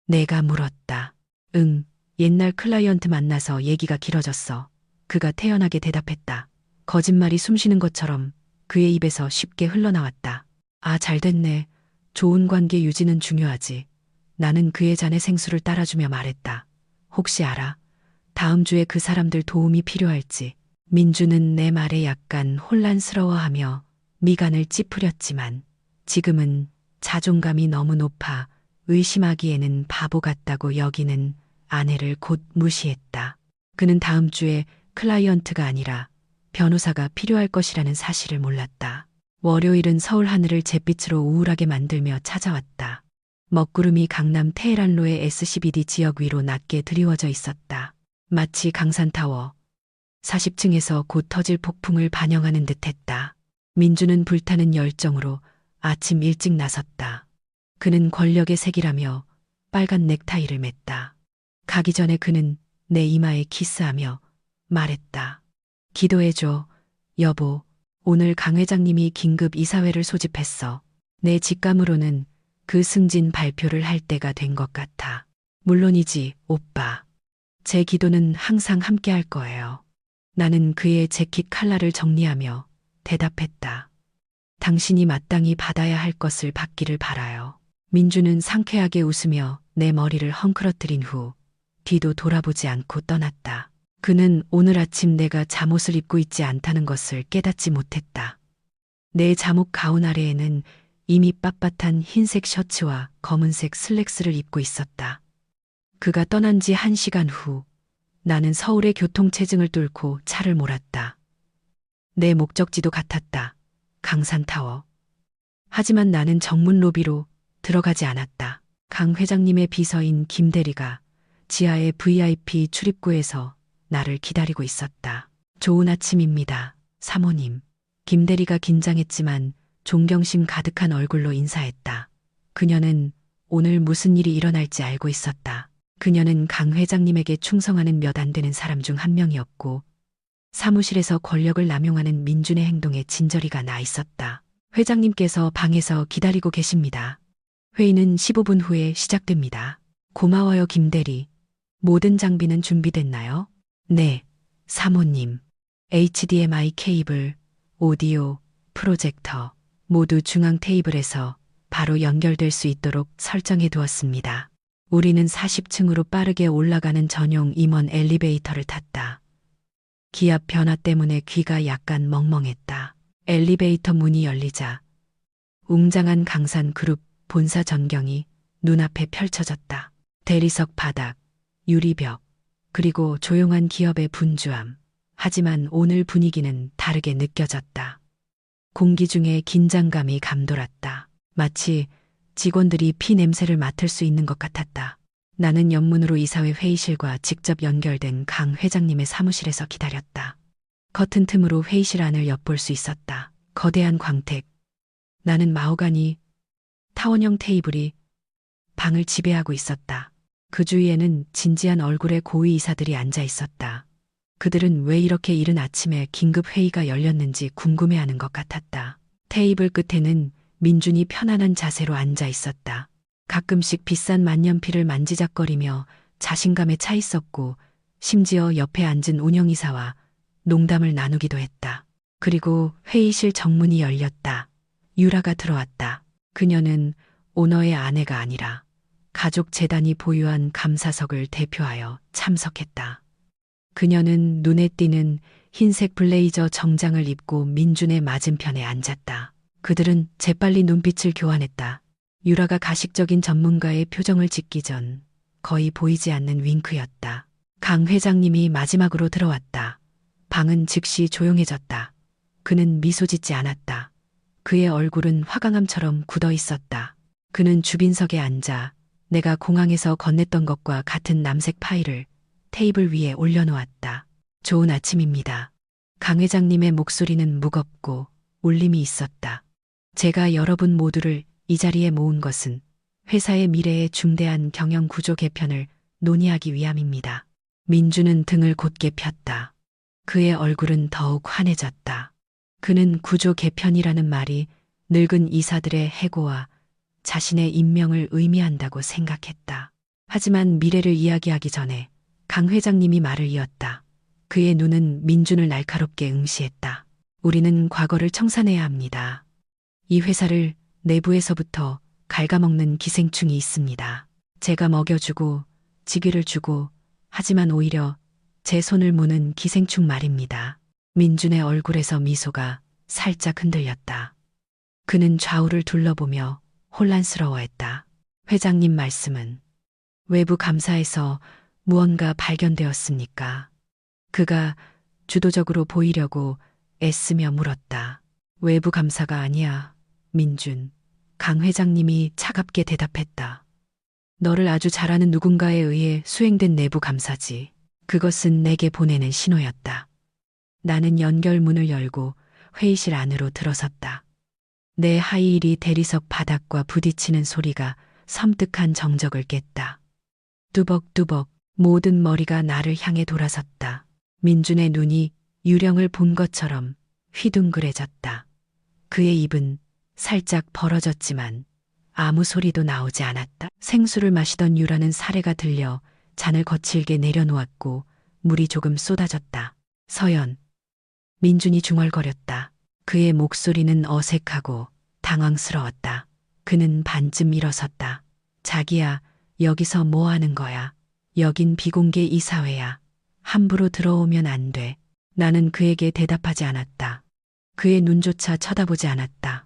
내가 물었다. 응, 옛날 클라이언트 만나서 얘기가 길어졌어. 그가 태연하게 대답했다. 거짓말이 숨쉬는 것처럼 그의 입에서 쉽게 흘러나왔다. 아, 잘 됐네. 좋은 관계 유지는 중요하지. 나는 그의 잔에 생수를 따라주며 말했다. 혹시 알아? 다음 주에 그 사람들 도움이 필요할지. 민주는 내 말에 약간 혼란스러워하며 미간을 찌푸렸지만 지금은 자존감이 너무 높아 의심하기에는 바보 같다고 여기는 아내를 곧 무시했다. 그는 다음 주에 클라이언트가 아니라 변호사가 필요할 것이라는 사실을 몰랐다. 월요일은 서울 하늘을 잿빛으로 우울하게 만들며 찾아왔다. 먹구름이 강남 테헤란로의 SCBD 지역 위로 낮게 드리워져 있었다. 마치 강산타워 40층에서 곧 터질 폭풍을 반영하는 듯했다. 민주는 불타는 열정으로 아침 일찍 나섰다. 그는 권력의 색이라며 빨간 넥타이를 맸다. 가기 전에 그는 내 이마에 키스하며 말했다. 기도해줘, 여보. 오늘 강 회장님이 긴급 이사회를 소집했어. 내 직감으로는 그 승진 발표를 할 때가 된 것 같아. 물론이지, 오빠. 제 기도는 항상 함께 할 거예요. 나는 그의 재킷 칼라를 정리하며 대답했다. 당신이 마땅히 받아야 할 것을 받기를 바라요. 민주는 상쾌하게 웃으며 내 머리를 헝클어뜨린 후 뒤도 돌아보지 않고 떠났다. 그는 오늘 아침 내가 잠옷을 입고 있지 않다는 것을 깨닫지 못했다. 내 잠옷 가운 아래에는 이미 빳빳한 흰색 셔츠와 검은색 슬랙스를 입고 있었다. 그가 떠난 지 1시간 후 나는 서울의 교통체증을 뚫고 차를 몰았다. 내 목적지도 같았다. 강산타워. 하지만 나는 정문 로비로 들어가지 않았다. 강 회장님의 비서인 김 대리가 지하의 VIP 출입구에서 나를 기다리고 있었다. 좋은 아침입니다, 사모님. 김 대리가 긴장했지만 존경심 가득한 얼굴로 인사했다. 그녀는 오늘 무슨 일이 일어날지 알고 있었다. 그녀는 강 회장님에게 충성하는 몇 안 되는 사람 중 한 명이었고 사무실에서 권력을 남용하는 민준의 행동에 진저리가 나 있었다. 회장님께서 방에서 기다리고 계십니다. 회의는 15분 후에 시작됩니다. 고마워요, 김 대리. 모든 장비는 준비됐나요? 네, 사모님. HDMI 케이블, 오디오, 프로젝터 모두 중앙 테이블에서 바로 연결될 수 있도록 설정해 두었습니다. 우리는 40층으로 빠르게 올라가는 전용 임원 엘리베이터를 탔다. 기압 변화 때문에 귀가 약간 멍멍했다. 엘리베이터 문이 열리자 웅장한 강산그룹 본사 전경이 눈앞에 펼쳐졌다. 대리석 바닥, 유리벽, 그리고 조용한 기업의 분주함. 하지만 오늘 분위기는 다르게 느껴졌다. 공기 중에 긴장감이 감돌았다. 마치 직원들이 피 냄새를 맡을 수 있는 것 같았다. 나는 옆문으로 이사회 회의실과 직접 연결된 강 회장님의 사무실에서 기다렸다. 커튼 틈으로 회의실 안을 엿볼 수 있었다. 거대한 광택. 나는 마호가니 타원형 테이블이 방을 지배하고 있었다. 그 주위에는 진지한 얼굴의 고위 이사들이 앉아 있었다. 그들은 왜 이렇게 이른 아침에 긴급 회의가 열렸는지 궁금해하는 것 같았다. 테이블 끝에는 민준이 편안한 자세로 앉아 있었다. 가끔씩 비싼 만년필을 만지작거리며 자신감에 차 있었고 심지어 옆에 앉은 운영이사와 농담을 나누기도 했다. 그리고 회의실 정문이 열렸다. 유라가 들어왔다. 그녀는 오너의 아내가 아니라 가족재단이 보유한 감사석을 대표하여 참석했다. 그녀는 눈에 띄는 흰색 블레이저 정장을 입고 민준의 맞은편에 앉았다. 그들은 재빨리 눈빛을 교환했다. 유라가 가식적인 전문가의 표정을 짓기 전 거의 보이지 않는 윙크였다. 강 회장님이 마지막으로 들어왔다. 방은 즉시 조용해졌다. 그는 미소 짓지 않았다. 그의 얼굴은 화강암처럼 굳어 있었다. 그는 주빈석에 앉아 내가 공항에서 건넸던 것과 같은 남색 파일을 테이블 위에 올려놓았다. 좋은 아침입니다. 강 회장님의 목소리는 무겁고 울림이 있었다. 제가 여러분 모두를 이 자리에 모은 것은 회사의 미래의 중대한 경영 구조 개편을 논의하기 위함입니다. 민주는 등을 곧게 폈다. 그의 얼굴은 더욱 환해졌다. 그는 구조 개편이라는 말이 늙은 이사들의 해고와 자신의 임명을 의미한다고 생각했다. 하지만 미래를 이야기하기 전에 강 회장님이 말을 이었다. 그의 눈은 민준을 날카롭게 응시했다. 우리는 과거를 청산해야 합니다. 이 회사를 내부에서부터 갉아먹는 기생충이 있습니다. 제가 먹여주고 직위를 주고 하지만 오히려 제 손을 무는 기생충 말입니다. 민준의 얼굴에서 미소가 살짝 흔들렸다. 그는 좌우를 둘러보며 혼란스러워했다. 회장님 말씀은 외부 감사에서 무언가 발견되었습니까? 그가 주도적으로 보이려고 애쓰며 물었다. 외부 감사가 아니야, 민준. 강 회장님이 차갑게 대답했다. 너를 아주 잘 아는 누군가에 의해 수행된 내부 감사지. 그것은 내게 보내는 신호였다. 나는 연결문을 열고 회의실 안으로 들어섰다. 내 하이힐이 대리석 바닥과 부딪히는 소리가 섬뜩한 정적을 깼다. 뚜벅뚜벅 모든 머리가 나를 향해 돌아섰다. 민준의 눈이 유령을 본 것처럼 휘둥그레졌다. 그의 입은 살짝 벌어졌지만 아무 소리도 나오지 않았다. 생수를 마시던 유라는 사례가 들려 잔을 거칠게 내려놓았고 물이 조금 쏟아졌다. 서연. 민준이 중얼거렸다. 그의 목소리는 어색하고 당황스러웠다. 그는 반쯤 일어섰다. 자기야, 여기서 뭐 하는 거야? 여긴 비공개 이사회야. 함부로 들어오면 안 돼. 나는 그에게 대답하지 않았다. 그의 눈조차 쳐다보지 않았다.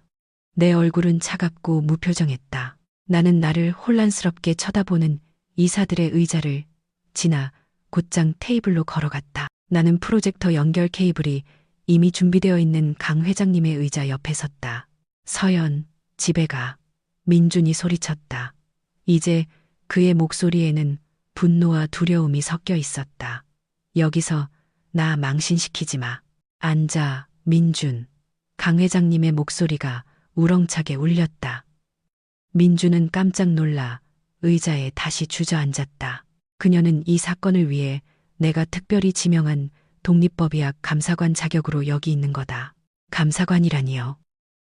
내 얼굴은 차갑고 무표정했다. 나는 나를 혼란스럽게 쳐다보는 이사들의 의자를 지나 곧장 테이블로 걸어갔다. 나는 프로젝터 연결 케이블이 이미 준비되어 있는 강 회장님의 의자 옆에 섰다. 서연, 집에 가. 민준이 소리쳤다. 이제 그의 목소리에는 분노와 두려움이 섞여 있었다. 여기서 나 망신시키지 마. 앉아, 민준. 강 회장님의 목소리가 우렁차게 울렸다. 민준은 깜짝 놀라 의자에 다시 주저앉았다. 그녀는 이 사건을 위해 내가 특별히 지명한 독립법의학 감사관 자격으로 여기 있는 거다. 감사관이라니요.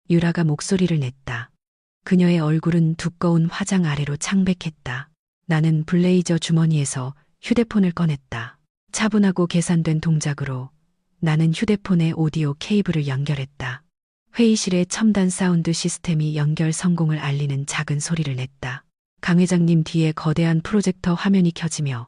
유라가 목소리를 냈다. 그녀의 얼굴은 두꺼운 화장 아래로 창백했다. 나는 블레이저 주머니에서 휴대폰을 꺼냈다. 차분하고 계산된 동작으로 나는 휴대폰에 오디오 케이블을 연결했다. 회의실의 첨단 사운드 시스템이 연결 성공을 알리는 작은 소리를 냈다. 강 회장님 뒤에 거대한 프로젝터 화면이 켜지며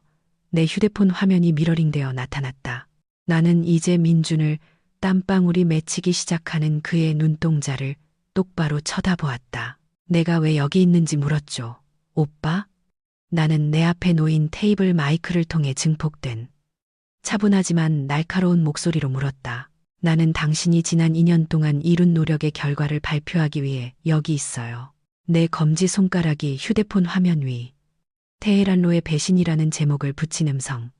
내 휴대폰 화면이 미러링되어 나타났다. 나는 이제 민준을 땀방울이 맺히기 시작하는 그의 눈동자를 똑바로 쳐다보았다. 내가 왜 여기 있는지 물었죠. 오빠? 나는 내 앞에 놓인 테이블 마이크를 통해 증폭된 차분하지만 날카로운 목소리로 물었다. 나는 당신이 지난 2년 동안 이룬 노력의 결과를 발표하기 위해 여기 있어요. 내 검지손가락이 휴대폰 화면 위 테헤란로의 배신이라는 제목을 붙인 음성.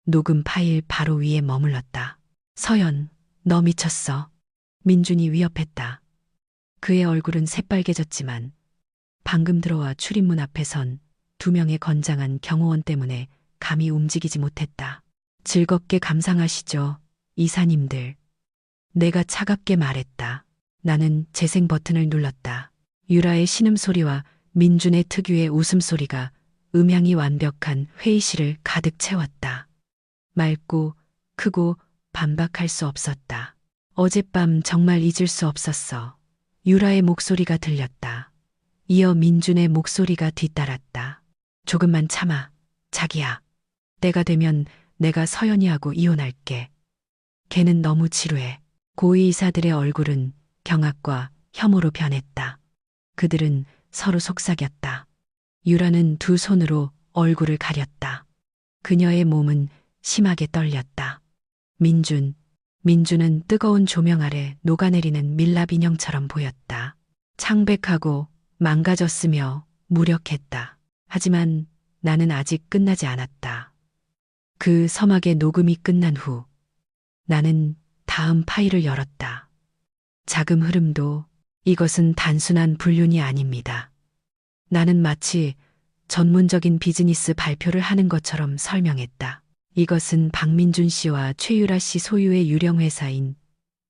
녹음 파일 바로 위에 머물렀다. 서연, 너 미쳤어. 민준이 위협했다. 그의 얼굴은 새빨개졌지만 방금 들어와 출입문 앞에 선 2명의 건장한 경호원 때문에 감히 움직이지 못했다. 즐겁게 감상하시죠, 이사님들. 내가 차갑게 말했다. 나는 재생 버튼을 눌렀다. 유라의 신음소리와 민준의 특유의 웃음소리가 음향이 완벽한 회의실을 가득 채웠다. 맑고 크고 반박할 수 없었다. 어젯밤 정말 잊을 수 없었어. 유라의 목소리가 들렸다. 이어 민준의 목소리가 뒤따랐다. 조금만 참아, 자기야. 때가 되면 내가 서연이하고 이혼할게. 걔는 너무 지루해. 고위이사들의 얼굴은 경악과 혐오로 변했다. 그들은 서로 속삭였다. 유라는 두 손으로 얼굴을 가렸다. 그녀의 몸은 심하게 떨렸다. 민준은 뜨거운 조명 아래 녹아내리는 밀랍 인형처럼 보였다. 창백하고 망가졌으며 무력했다. 하지만 나는 아직 끝나지 않았다. 그 서막의 녹음이 끝난 후 나는 다음 파일을 열었다. 자금 흐름도 이것은 단순한 불륜이 아닙니다. 나는 마치 전문적인 비즈니스 발표를 하는 것처럼 설명했다. 이것은 박민준 씨와 최유라 씨 소유의 유령 회사인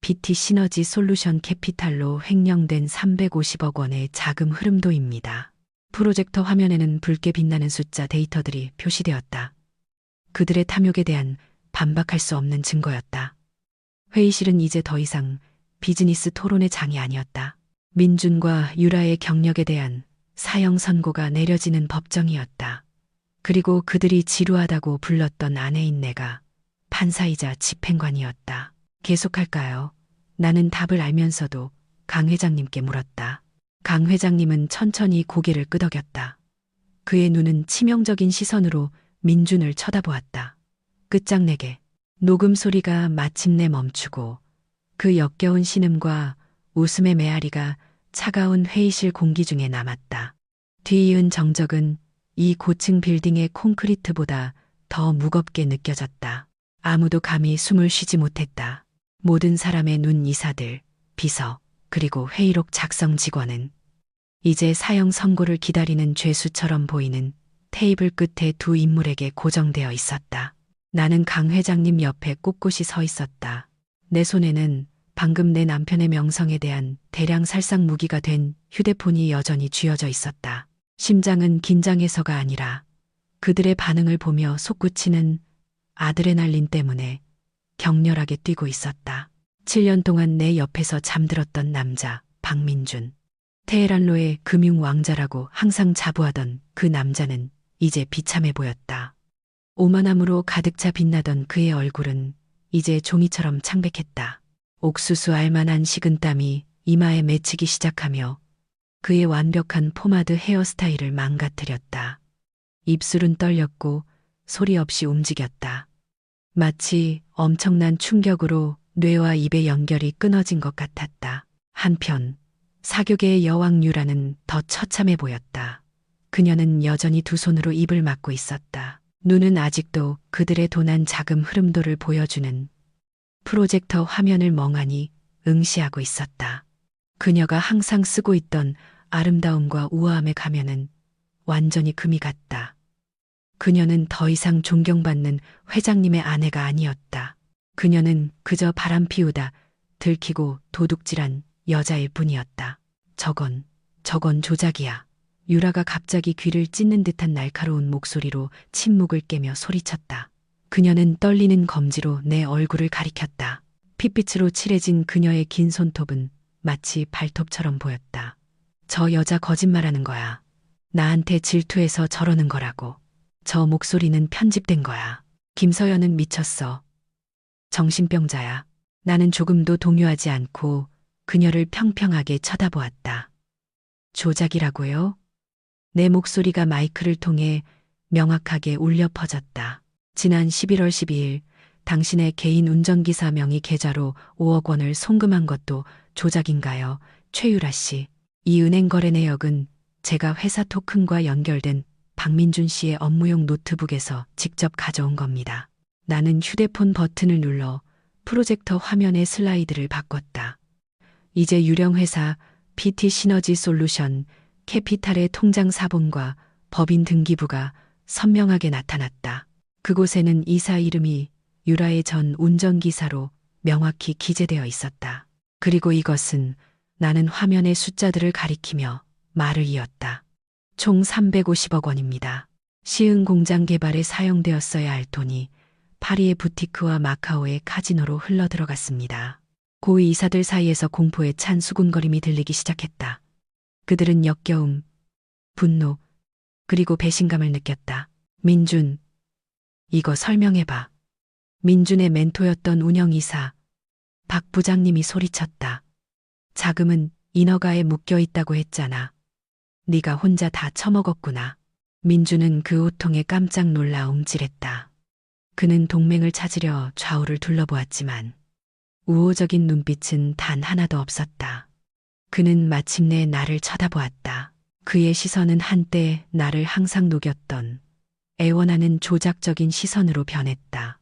BT 시너지 솔루션 캐피탈로 횡령된 350억 원의 자금 흐름도입니다. 프로젝터 화면에는 붉게 빛나는 숫자 데이터들이 표시되었다. 그들의 탐욕에 대한 반박할 수 없는 증거였다. 회의실은 이제 더 이상 비즈니스 토론의 장이 아니었다. 민준과 유라의 경력에 대한 사형 선고가 내려지는 법정이었다. 그리고 그들이 지루하다고 불렀던 아내인 내가 판사이자 집행관이었다. 계속할까요? 나는 답을 알면서도 강 회장님께 물었다. 강 회장님은 천천히 고개를 끄덕였다. 그의 눈은 치명적인 시선으로 민준을 쳐다보았다. 끝장내게. 녹음 소리가 마침내 멈추고 그 역겨운 신음과 웃음의 메아리가 차가운 회의실 공기 중에 남았다. 뒤이은 정적은 이 고층 빌딩의 콘크리트보다 더 무겁게 느껴졌다. 아무도 감히 숨을 쉬지 못했다. 모든 사람의 눈 이사들, 비서, 그리고 회의록 작성 직원은 이제 사형 선고를 기다리는 죄수처럼 보이는 테이블 끝에 두 인물에게 고정되어 있었다. 나는 강 회장님 옆에 꼿꼿이 서 있었다. 내 손에는 방금 내 남편의 명성에 대한 대량 살상 무기가 된 휴대폰이 여전히 쥐어져 있었다. 심장은 긴장해서가 아니라 그들의 반응을 보며 솟구치는 아드레날린 때문에 격렬하게 뛰고 있었다. 7년 동안 내 옆에서 잠들었던 남자, 박민준. 테헤란로의 금융 왕자라고 항상 자부하던 그 남자는 이제 비참해 보였다. 오만함으로 가득 차 빛나던 그의 얼굴은 이제 종이처럼 창백했다. 옥수수 알만한 식은땀이 이마에 맺히기 시작하며 그의 완벽한 포마드 헤어스타일을 망가뜨렸다. 입술은 떨렸고 소리 없이 움직였다. 마치 엄청난 충격으로 뇌와 입의 연결이 끊어진 것 같았다. 한편 사교계의 여왕 유라는 더 처참해 보였다. 그녀는 여전히 두 손으로 입을 막고 있었다. 눈은 아직도 그들의 도난 자금 흐름도를 보여주는 프로젝터 화면을 멍하니 응시하고 있었다. 그녀가 항상 쓰고 있던 아름다움과 우아함의 가면은 완전히 금이 갔다. 그녀는 더 이상 존경받는 회장님의 아내가 아니었다. 그녀는 그저 바람 피우다 들키고 도둑질한 여자일 뿐이었다. 저건 조작이야. 유라가 갑자기 귀를 찢는 듯한 날카로운 목소리로 침묵을 깨며 소리쳤다. 그녀는 떨리는 검지로 내 얼굴을 가리켰다. 핏빛으로 칠해진 그녀의 긴 손톱은 마치 발톱처럼 보였다. 저 여자 거짓말하는 거야. 나한테 질투해서 저러는 거라고. 저 목소리는 편집된 거야. 김서연은 미쳤어. 정신병자야. 나는 조금도 동요하지 않고 그녀를 평평하게 쳐다보았다. 조작이라고요? 내 목소리가 마이크를 통해 명확하게 울려 퍼졌다. 지난 11월 12일 당신의 개인 운전기사 명의 계좌로 5억 원을 송금한 것도 조작인가요? 최유라 씨. 이 은행 거래 내역은 제가 회사 토큰과 연결된 박민준 씨의 업무용 노트북에서 직접 가져온 겁니다. 나는 휴대폰 버튼을 눌러 프로젝터 화면의 슬라이드를 바꿨다. 이제 유령 회사 PT 시너지 솔루션 캐피탈의 통장 사본과 법인 등기부가 선명하게 나타났다. 그곳에는 이사 이름이 유라의 전 운전기사로 명확히 기재되어 있었다. 그리고 이것은 나는 화면의 숫자들을 가리키며 말을 이었다. 총 350억 원입니다. 시흥 공장 개발에 사용되었어야 할 돈이 파리의 부티크와 마카오의 카지노로 흘러들어갔습니다. 고위 이사들 사이에서 공포에 찬 수군거림이 들리기 시작했다. 그들은 역겨움, 분노, 그리고 배신감을 느꼈다. 민준, 이거 설명해봐. 민준의 멘토였던 운영이사, 박 부장님이 소리쳤다. 자금은 인허가에 묶여 있다고 했잖아. 네가 혼자 다 처먹었구나. 민준은 그 호통에 깜짝 놀라 움찔했다. 그는 동맹을 찾으려 좌우를 둘러보았지만 우호적인 눈빛은 단 하나도 없었다. 그는 마침내 나를 쳐다보았다. 그의 시선은 한때 나를 항상 녹였던 애원하는 조작적인 시선으로 변했다.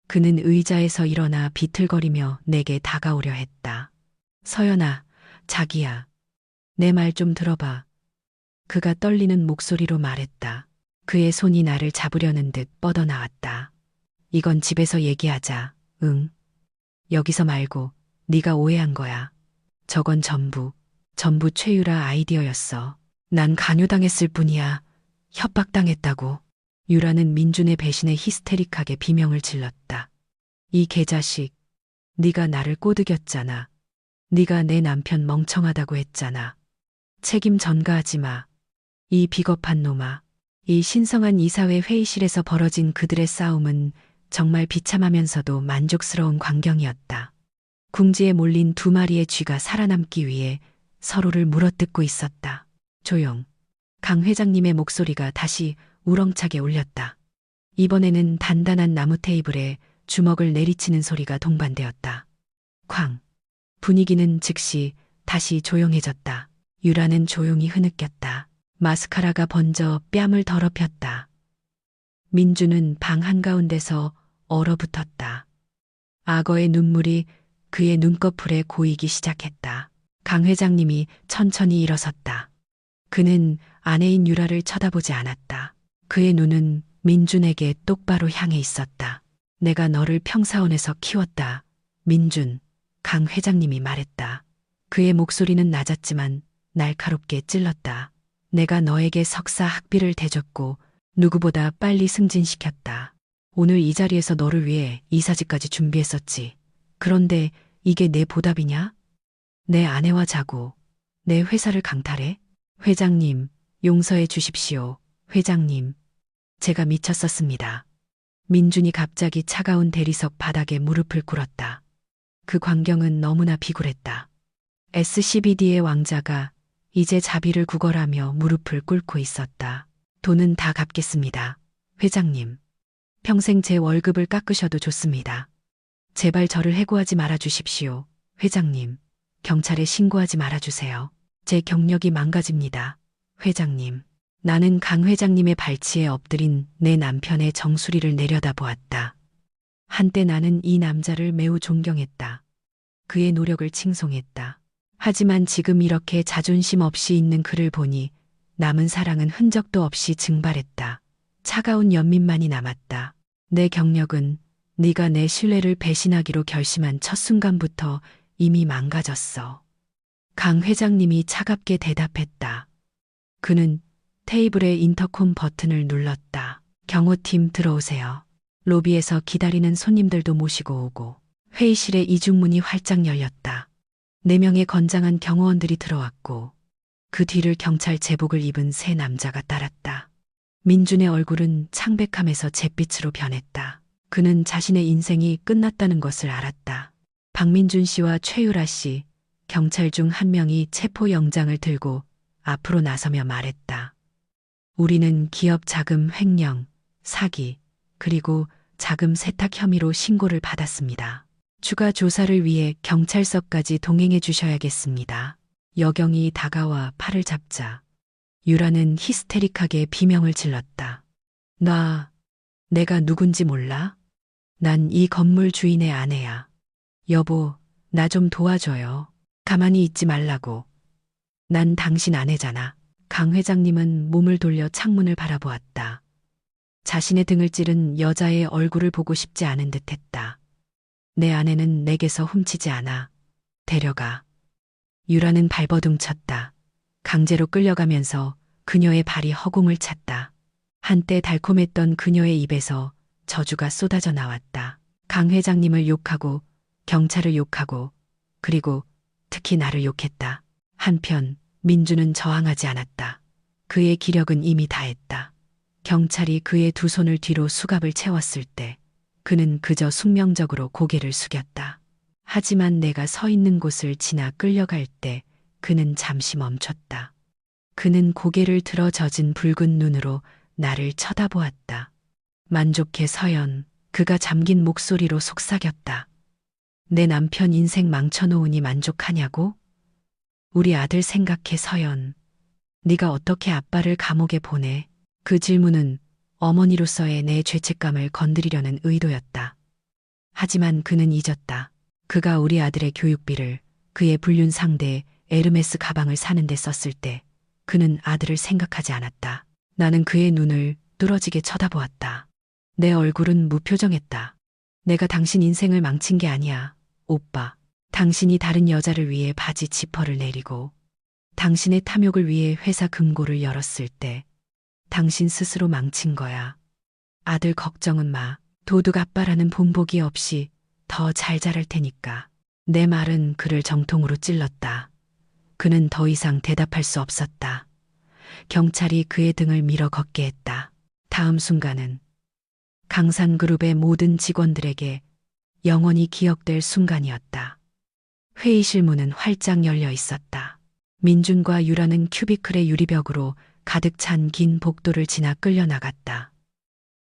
그는 의자에서 일어나 비틀거리며 내게 다가오려 했다. 서연아, 자기야. 내 말 좀 들어봐. 그가 떨리는 목소리로 말했다. 그의 손이 나를 잡으려는 듯 뻗어나왔다. 이건 집에서 얘기하자. 응. 여기서 말고 네가 오해한 거야. 저건 전부 최유라 아이디어였어. 난 강요당했을 뿐이야. 협박당했다고. 유라는 민준의 배신에 히스테릭하게 비명을 질렀다. 이 개자식, 네가 나를 꼬드겼잖아. 네가 내 남편 멍청하다고 했잖아. 책임 전가하지 마. 이 비겁한 놈아. 이 신성한 이사회 회의실에서 벌어진 그들의 싸움은 정말 비참하면서도 만족스러운 광경이었다. 궁지에 몰린 두 마리의 쥐가 살아남기 위해 서로를 물어뜯고 있었다. 조용. 강 회장님의 목소리가 다시 우렁차게 울렸다. 이번에는 단단한 나무 테이블에 주먹을 내리치는 소리가 동반되었다. 쾅. 분위기는 즉시 다시 조용해졌다. 유라는 조용히 흐느꼈다. 마스카라가 번져 뺨을 더럽혔다. 민주는 방 한가운데서 얼어붙었다. 악어의 눈물이 그의 눈꺼풀에 고이기 시작했다. 강 회장님이 천천히 일어섰다. 그는 아내인 유라를 쳐다보지 않았다. 그의 눈은 민준에게 똑바로 향해 있었다. 내가 너를 평사원에서 키웠다. 민준. 강 회장님이 말했다. 그의 목소리는 낮았지만 날카롭게 찔렀다. 내가 너에게 석사 학비를 대줬고 누구보다 빨리 승진시켰다. 오늘 이 자리에서 너를 위해 이사직까지 준비했었지. 그런데 이게 내 보답이냐? 내 아내와 자고 내 회사를 강탈해? 회장님, 용서해 주십시오. 회장님, 제가 미쳤었습니다. 민준이 갑자기 차가운 대리석 바닥에 무릎을 꿇었다. 그 광경은 너무나 비굴했다. SCBD의 왕자가 이제 자비를 구걸하며 무릎을 꿇고 있었다. 돈은 다 갚겠습니다. 회장님, 평생 제 월급을 깎으셔도 좋습니다. 제발 저를 해고하지 말아 주십시오. 회장님, 경찰에 신고하지 말아 주세요. 제 경력이 망가집니다. 회장님. 나는 강 회장님의 발치에 엎드린 내 남편의 정수리를 내려다보았다. 한때 나는 이 남자를 매우 존경했다. 그의 노력을 칭송했다. 하지만 지금 이렇게 자존심 없이 있는 그를 보니 남은 사랑은 흔적도 없이 증발했다. 차가운 연민만이 남았다. 내 경력은 네가 내 신뢰를 배신하기로 결심한 첫 순간부터 이미 망가졌어. 강 회장님이 차갑게 대답했다. 그는 테이블의 인터콤 버튼을 눌렀다. 경호팀 들어오세요. 로비에서 기다리는 손님들도 모시고 오고 회의실의 이중문이 활짝 열렸다. 4명의 건장한 경호원들이 들어왔고 그 뒤를 경찰 제복을 입은 세 남자가 따랐다. 민준의 얼굴은 창백함에서 잿빛으로 변했다. 그는 자신의 인생이 끝났다는 것을 알았다. 박민준 씨와 최유라 씨, 경찰 중 한 명이 체포영장을 들고 앞으로 나서며 말했다. 우리는 기업 자금 횡령, 사기, 그리고 자금 세탁 혐의로 신고를 받았습니다. 추가 조사를 위해 경찰서까지 동행해 주셔야겠습니다. 여경이 다가와 팔을 잡자 유라는 히스테릭하게 비명을 질렀다. 내가 누군지 몰라? 난 이 건물 주인의 아내야. 여보, 나 좀 도와줘요. 가만히 있지 말라고. 난 당신 아내잖아. 강 회장님은 몸을 돌려 창문을 바라보았다. 자신의 등을 찌른 여자의 얼굴을 보고 싶지 않은 듯했다. 내 아내는 내게서 훔치지 않아. 데려가. 유라는 발버둥 쳤다. 강제로 끌려가면서 그녀의 발이 허공을 찼다. 한때 달콤했던 그녀의 입에서 저주가 쏟아져 나왔다. 강 회장님을 욕하고 경찰을 욕하고 그리고 특히 나를 욕했다. 한편 민주는 저항하지 않았다. 그의 기력은 이미 다했다. 경찰이 그의 두 손을 뒤로 수갑을 채웠을 때 그는 그저 숙명적으로 고개를 숙였다. 하지만 내가 서 있는 곳을 지나 끌려갈 때 그는 잠시 멈췄다. 그는 고개를 들어 젖은 붉은 눈으로 나를 쳐다보았다. 만족해 서연, 그가 잠긴 목소리로 속삭였다. 내 남편 인생 망쳐놓으니 만족하냐고? 우리 아들 생각해 서연. 네가 어떻게 아빠를 감옥에 보내? 그 질문은 어머니로서의 내 죄책감을 건드리려는 의도였다. 하지만 그는 잊었다. 그가 우리 아들의 교육비를 그의 불륜 상대 에르메스 가방을 사는데 썼을 때 그는 아들을 생각하지 않았다. 나는 그의 눈을 뚫어지게 쳐다보았다. 내 얼굴은 무표정했다. 내가 당신 인생을 망친 게 아니야, 오빠. 당신이 다른 여자를 위해 바지 지퍼를 내리고 당신의 탐욕을 위해 회사 금고를 열었을 때 당신 스스로 망친 거야. 아들 걱정은 마. 도둑 아빠라는 본보기 없이 더 잘 자랄 테니까. 내 말은 그를 정통으로 찔렀다. 그는 더 이상 대답할 수 없었다. 경찰이 그의 등을 밀어 걷게 했다. 다음 순간은 강산그룹의 모든 직원들에게 영원히 기억될 순간이었다. 회의실 문은 활짝 열려 있었다. 민준과 유라는 큐비클의 유리벽으로 가득 찬 긴 복도를 지나 끌려 나갔다.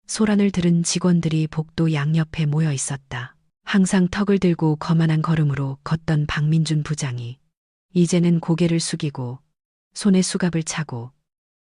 소란을 들은 직원들이 복도 양옆에 모여 있었다. 항상 턱을 들고 거만한 걸음으로 걷던 박민준 부장이 이제는 고개를 숙이고 손에 수갑을 차고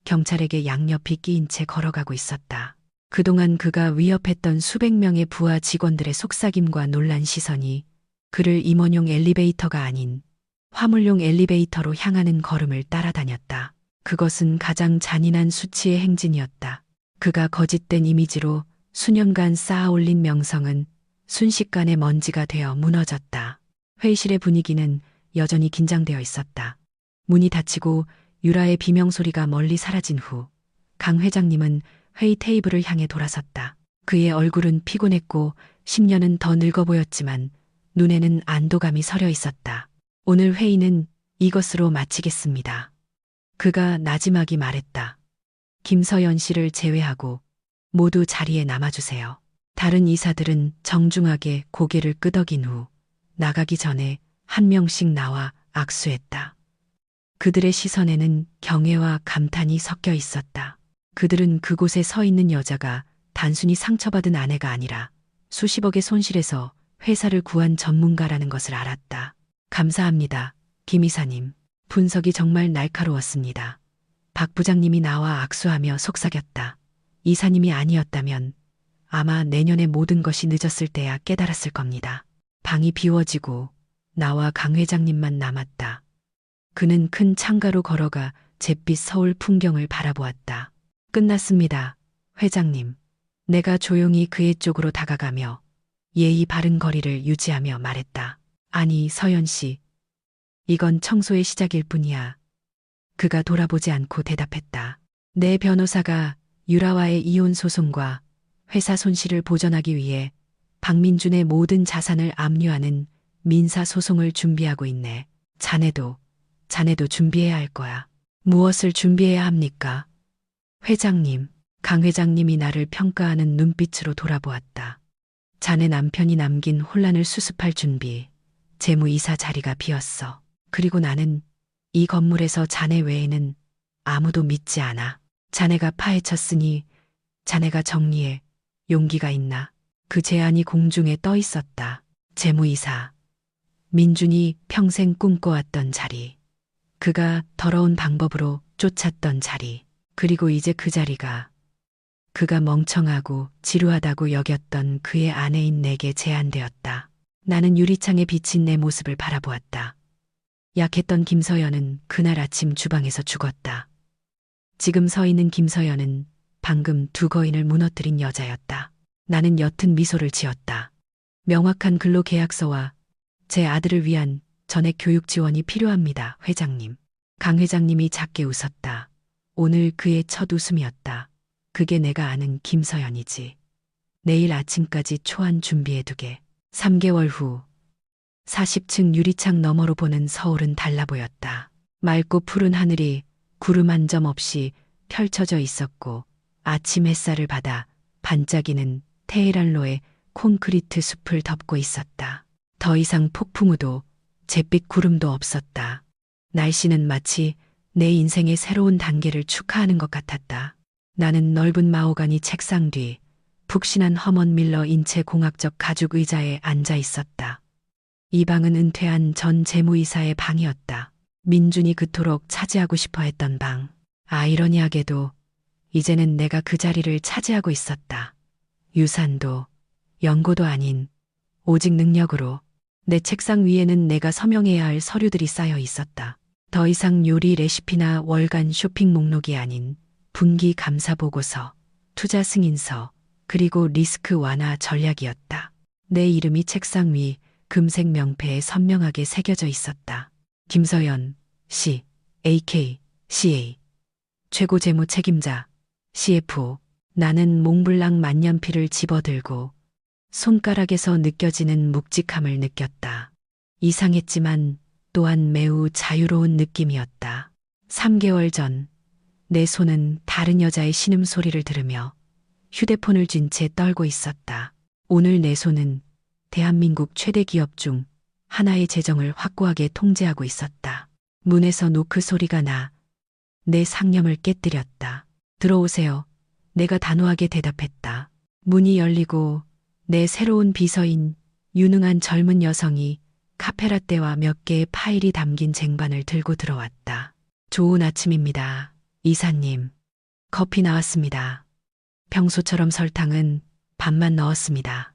경찰에게 양옆이 끼인 채 걸어가고 있었다. 그동안 그가 위협했던 수백 명의 부하 직원들의 속삭임과 놀란 시선이 그를 임원용 엘리베이터가 아닌 화물용 엘리베이터로 향하는 걸음을 따라다녔다. 그것은 가장 잔인한 수치의 행진이었다. 그가 거짓된 이미지로 수년간 쌓아올린 명성은 순식간에 먼지가 되어 무너졌다. 회의실의 분위기는 여전히 긴장되어 있었다. 문이 닫히고 유라의 비명소리가 멀리 사라진 후 강 회장님은 회의 테이블을 향해 돌아섰다. 그의 얼굴은 피곤했고 10년은 더 늙어 보였지만 눈에는 안도감이 서려 있었다. 오늘 회의는 이것으로 마치겠습니다. 그가 나지막이 말했다. 김서연 씨를 제외하고 모두 자리에 남아주세요. 다른 이사들은 정중하게 고개를 끄덕인 후 나가기 전에 한 명씩 나와 악수했다. 그들의 시선에는 경애와 감탄이 섞여 있었다. 그들은 그곳에 서 있는 여자가 단순히 상처받은 아내가 아니라 수십억의 손실에서 회사를 구한 전문가라는 것을 알았다. 감사합니다, 김 이사님. 분석이 정말 날카로웠습니다. 박 부장님이 나와 악수하며 속삭였다. 이사님이 아니었다면 아마 내년에 모든 것이 늦었을 때야 깨달았을 겁니다. 방이 비워지고 나와 강 회장님만 남았다. 그는 큰 창가로 걸어가 잿빛 서울 풍경을 바라보았다. 끝났습니다, 회장님. 내가 조용히 그의 쪽으로 다가가며 예의 바른 거리를 유지하며 말했다. 아니, 서연 씨. 이건 청소의 시작일 뿐이야. 그가 돌아보지 않고 대답했다. 내 변호사가 유라와의 이혼 소송과 회사 손실을 보전하기 위해 박민준의 모든 자산을 압류하는 민사 소송을 준비하고 있네. 자네도 준비해야 할 거야. 무엇을 준비해야 합니까? 회장님, 강 회장님이 나를 평가하는 눈빛으로 돌아보았다. 자네 남편이 남긴 혼란을 수습할 준비, 재무이사 자리가 비었어. 그리고 나는 이 건물에서 자네 외에는 아무도 믿지 않아. 자네가 파헤쳤으니 자네가 정리해. 용기가 있나? 그 제안이 공중에 떠 있었다. 재무이사. 민준이 평생 꿈꿔왔던 자리. 그가 더러운 방법으로 쫓았던 자리. 그리고 이제 그 자리가 그가 멍청하고 지루하다고 여겼던 그의 아내인 내게 제안되었다. 나는 유리창에 비친 내 모습을 바라보았다. 약했던 김서연은 그날 아침 주방에서 죽었다. 지금 서 있는 김서연은 방금 두 거인을 무너뜨린 여자였다. 나는 옅은 미소를 지었다. 명확한 근로계약서와 제 아들을 위한 전액 교육 지원이 필요합니다, 회장님. 강 회장님이 작게 웃었다. 오늘 그의 첫 웃음이었다. 그게 내가 아는 김서연이지. 내일 아침까지 초안 준비해두게. 3개월 후 40층 유리창 너머로 보는 서울은 달라 보였다. 맑고 푸른 하늘이 구름 한 점 없이 펼쳐져 있었고 아침 햇살을 받아 반짝이는 테헤란로의 콘크리트 숲을 덮고 있었다. 더 이상 폭풍우도 잿빛 구름도 없었다. 날씨는 마치 내 인생의 새로운 단계를 축하하는 것 같았다. 나는 넓은 마호가니 책상 뒤 푹신한 허먼 밀러 인체 공학적 가죽 의자에 앉아 있었다. 이 방은 은퇴한 전 재무이사의 방이었다. 민준이 그토록 차지하고 싶어 했던 방. 아이러니하게도 이제는 내가 그 자리를 차지하고 있었다. 유산도 연고도 아닌 오직 능력으로. 내 책상 위에는 내가 서명해야 할 서류들이 쌓여 있었다. 더 이상 요리 레시피나 월간 쇼핑 목록이 아닌 분기 감사 보고서, 투자 승인서, 그리고 리스크 완화 전략이었다. 내 이름이 책상 위 금색 명패에 선명하게 새겨져 있었다. 김서연, 씨, AK, CA, 최고 재무 책임자, CFO. 나는 몽블랑 만년필을 집어들고 손가락에서 느껴지는 묵직함을 느꼈다. 이상했지만 또한 매우 자유로운 느낌이었다. 3개월 전 내 손은 다른 여자의 신음소리를 들으며 휴대폰을 쥔 채 떨고 있었다. 오늘 내 손은 대한민국 최대 기업 중 하나의 재정을 확고하게 통제하고 있었다. 문에서 노크 소리가 나 내 상념을 깨뜨렸다. 들어오세요. 내가 단호하게 대답했다. 문이 열리고 내 새로운 비서인 유능한 젊은 여성이 카페라떼와 몇 개의 파일이 담긴 쟁반을 들고 들어왔다. 좋은 아침입니다, 이사님. 커피 나왔습니다. 평소처럼 설탕은 반만 넣었습니다.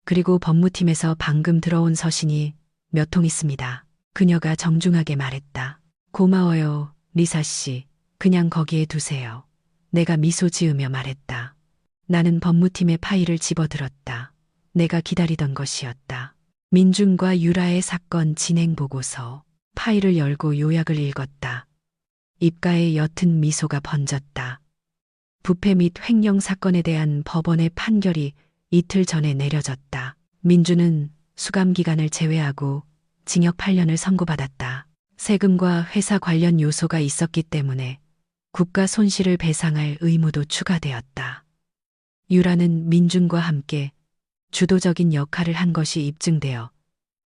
그리고 법무팀에서 방금 들어온 서신이 몇 통 있습니다. 그녀가 정중하게 말했다. 고마워요, 리사 씨. 그냥 거기에 두세요. 내가 미소 지으며 말했다. 나는 법무팀의 파일을 집어들었다. 내가 기다리던 것이었다. 민준과 유라의 사건 진행 보고서. 파일을 열고 요약을 읽었다. 입가에 옅은 미소가 번졌다. 부패 및 횡령 사건에 대한 법원의 판결이 이틀 전에 내려졌다. 민준은 수감 기간을 제외하고 징역 8년을 선고받았다. 세금과 회사 관련 요소가 있었기 때문에 국가 손실을 배상할 의무도 추가되었다. 유라는 민준과 함께 주도적인 역할을 한 것이 입증되어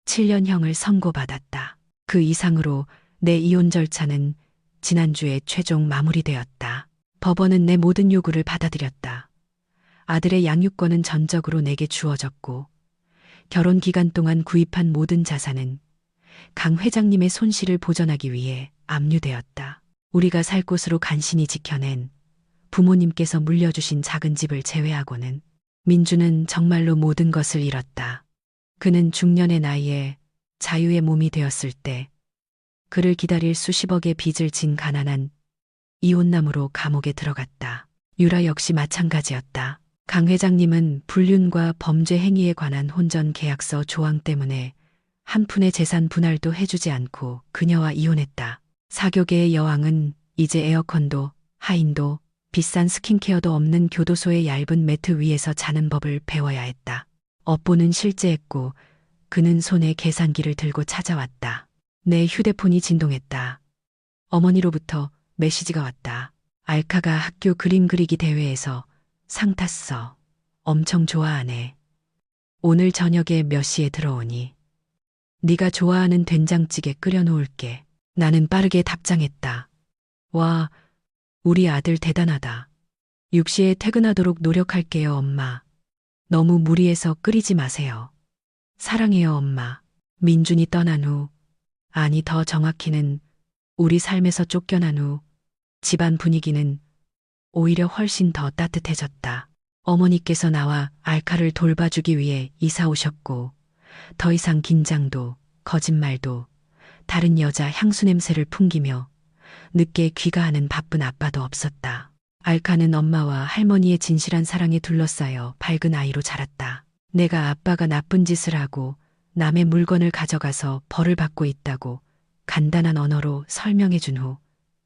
7년형을 선고받았다. 그 이상으로 내 이혼 절차는 지난주에 최종 마무리되었다. 법원은 내 모든 요구를 받아들였다. 아들의 양육권은 전적으로 내게 주어졌고 결혼 기간 동안 구입한 모든 자산은 강 회장님의 손실을 보전하기 위해 압류되었다. 우리가 살 곳으로 간신히 지켜낸 부모님께서 물려주신 작은 집을 제외하고는 민주는 정말로 모든 것을 잃었다. 그는 중년의 나이에 자유의 몸이 되었을 때 그를 기다릴 수십억의 빚을 진 가난한 이혼남으로 감옥에 들어갔다. 유라 역시 마찬가지였다. 강 회장님은 불륜과 범죄 행위에 관한 혼전 계약서 조항 때문에 한 푼의 재산 분할도 해주지 않고 그녀와 이혼했다. 사교계의 여왕은 이제 에어컨도 하인도 비싼 스킨케어도 없는 교도소의 얇은 매트 위에서 자는 법을 배워야 했다. 업보는 실제했고 그는 손에 계산기를 들고 찾아왔다. 내 휴대폰이 진동했다. 어머니로부터 메시지가 왔다. 알카가 학교 그림 그리기 대회에서 상 탔어. 엄청 좋아하네. 오늘 저녁에 몇 시에 들어오니? 네가 좋아하는 된장찌개 끓여놓을게. 나는 빠르게 답장했다. 와, 우리 아들 대단하다. 6시에 퇴근하도록 노력할게요, 엄마. 너무 무리해서 끓이지 마세요. 사랑해요, 엄마. 민준이 떠난 후, 아니 더 정확히는 우리 삶에서 쫓겨난 후 집안 분위기는 오히려 훨씬 더 따뜻해졌다. 어머니께서 나와 알카를 돌봐주기 위해 이사 오셨고 더 이상 긴장도 거짓말도 다른 여자 향수 냄새를 풍기며 늦게 귀가하는 바쁜 아빠도 없었다. 알카는 엄마와 할머니의 진실한 사랑에 둘러싸여 밝은 아이로 자랐다. 내가 아빠가 나쁜 짓을 하고 남의 물건을 가져가서 벌을 받고 있다고 간단한 언어로 설명해 준 후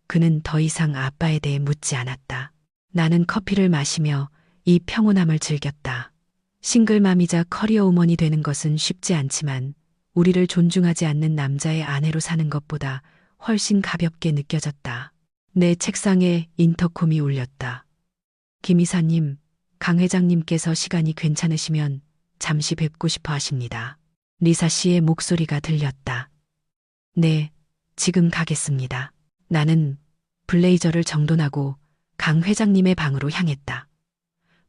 그는 더 이상 아빠에 대해 묻지 않았다. 나는 커피를 마시며 이 평온함을 즐겼다. 싱글맘이자 커리어 우먼이 되는 것은 쉽지 않지만 우리를 존중하지 않는 남자의 아내로 사는 것보다 훨씬 가볍게 느껴졌다. 내 책상에 인터콤이 울렸다. 김 이사님, 강 회장님께서 시간이 괜찮으시면 잠시 뵙고 싶어 하십니다. 리사 씨의 목소리가 들렸다. 네, 지금 가겠습니다. 나는 블레이저를 정돈하고 강 회장님의 방으로 향했다.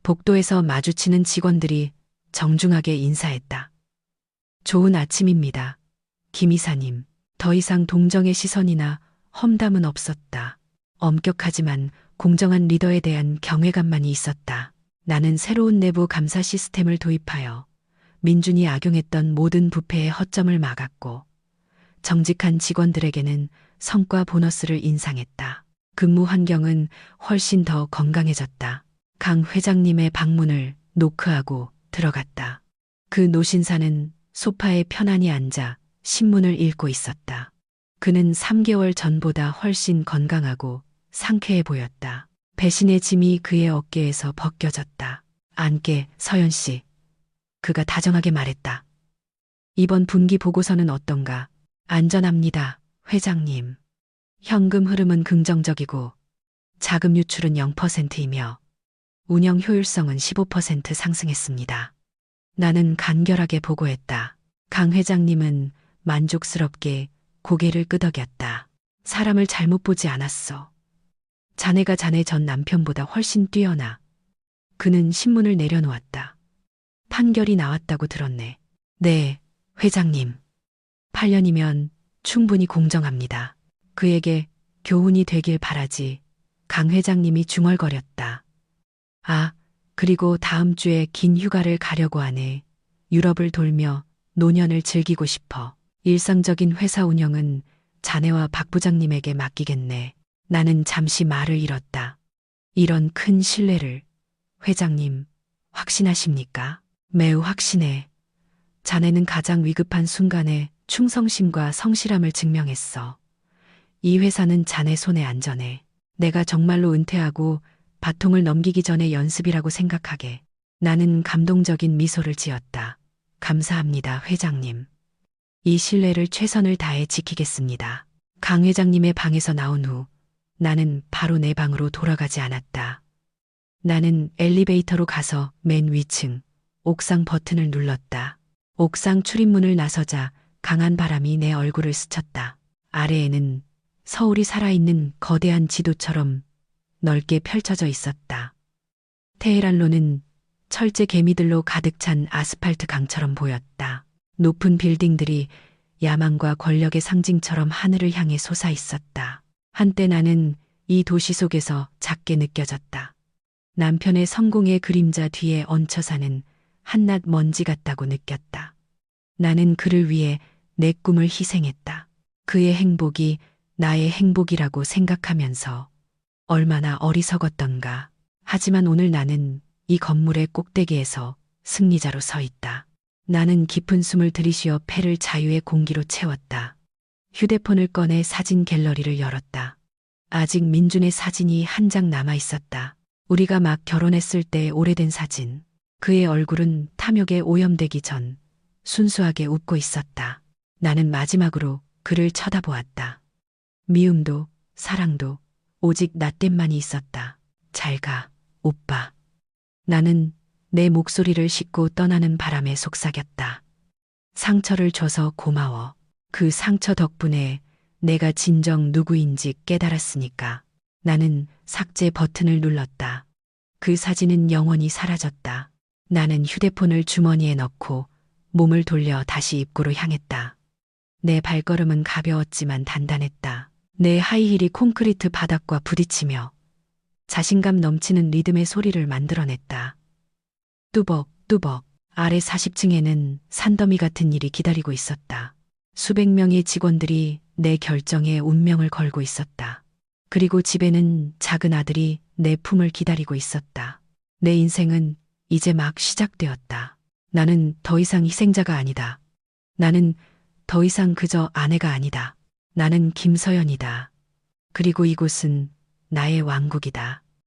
복도에서 마주치는 직원들이 정중하게 인사했다. 좋은 아침입니다. 김 이사님. 더 이상 동정의 시선이나 험담은 없었다. 엄격하지만 공정한 리더에 대한 경외감만이 있었다. 나는 새로운 내부 감사 시스템을 도입하여 민준이 악용했던 모든 부패의 허점을 막았고 정직한 직원들에게는 성과 보너스를 인상했다. 근무 환경은 훨씬 더 건강해졌다. 강 회장님의 방문을 노크하고 들어갔다. 그 노신사는 소파에 편안히 앉아 신문을 읽고 있었다. 그는 3개월 전보다 훨씬 건강하고 상쾌해 보였다. 배신의 짐이 그의 어깨에서 벗겨졌다. 안께 서연 씨. 그가 다정하게 말했다. 이번 분기 보고서는 어떤가? 안전합니다, 회장님. 현금 흐름은 긍정적이고 자금 유출은 0%이며 운영 효율성은 15% 상승했습니다. 나는 간결하게 보고했다. 강 회장님은 만족스럽게 고개를 끄덕였다. 사람을 잘못 보지 않았어. 자네가 자네 전 남편보다 훨씬 뛰어나. 그는 신문을 내려놓았다. 판결이 나왔다고 들었네. 네, 회장님. 8년이면 충분히 공정합니다. 그에게 교훈이 되길 바라지. 강 회장님이 중얼거렸다. 아, 그리고 다음 주에 긴 휴가를 가려고 하네. 유럽을 돌며 노년을 즐기고 싶어. 일상적인 회사 운영은 자네와 박 부장님에게 맡기겠네. 나는 잠시 말을 잃었다. 이런 큰 신뢰를 회장님 확신하십니까? 매우 확신해. 자네는 가장 위급한 순간에 충성심과 성실함을 증명했어. 이 회사는 자네 손에 안전해. 내가 정말로 은퇴하고 바통을 넘기기 전에 연습이라고 생각하게. 나는 감동적인 미소를 지었다. 감사합니다, 회장님. 이 신뢰를 최선을 다해 지키겠습니다. 강 회장님의 방에서 나온 후 나는 바로 내 방으로 돌아가지 않았다. 나는 엘리베이터로 가서 맨 위층 옥상 버튼을 눌렀다. 옥상 출입문을 나서자 강한 바람이 내 얼굴을 스쳤다. 아래에는 서울이 살아있는 거대한 지도처럼 넓게 펼쳐져 있었다. 테헤란로는 철제 개미들로 가득 찬 아스팔트 강처럼 보였다. 높은 빌딩들이 야망과 권력의 상징처럼 하늘을 향해 솟아 있었다. 한때 나는 이 도시 속에서 작게 느껴졌다. 남편의 성공의 그림자 뒤에 얹혀 사는 한낱 먼지 같다고 느꼈다. 나는 그를 위해 내 꿈을 희생했다. 그의 행복이 나의 행복이라고 생각하면서 얼마나 어리석었던가. 하지만 오늘 나는 이 건물의 꼭대기에서 승리자로 서 있다. 나는 깊은 숨을 들이쉬어 폐를 자유의 공기로 채웠다. 휴대폰을 꺼내 사진 갤러리를 열었다. 아직 민준의 사진이 한 장 남아 있었다. 우리가 막 결혼했을 때 오래된 사진. 그의 얼굴은 탐욕에 오염되기 전 순수하게 웃고 있었다. 나는 마지막으로 그를 쳐다보았다. 미움도 사랑도 오직 나 땜만이 있었다. 잘 가, 오빠. 나는 내 목소리를 싣고 떠나는 바람에 속삭였다. 상처를 줘서 고마워. 그 상처 덕분에 내가 진정 누구인지 깨달았으니까. 나는 삭제 버튼을 눌렀다. 그 사진은 영원히 사라졌다. 나는 휴대폰을 주머니에 넣고 몸을 돌려 다시 입구로 향했다. 내 발걸음은 가벼웠지만 단단했다. 내 하이힐이 콘크리트 바닥과 부딪히며 자신감 넘치는 리듬의 소리를 만들어냈다. 뚜벅 뚜벅. 아래 40층에는 산더미 같은 일이 기다리고 있었다. 수백 명의 직원들이 내 결정에 운명을 걸고 있었다. 그리고 집에는 작은 아들이 내 품을 기다리고 있었다. 내 인생은 이제 막 시작되었다. 나는 더 이상 희생자가 아니다. 나는 더 이상 그저 아내가 아니다. 나는 김서연이다. 그리고 이곳은 나의 왕국이다.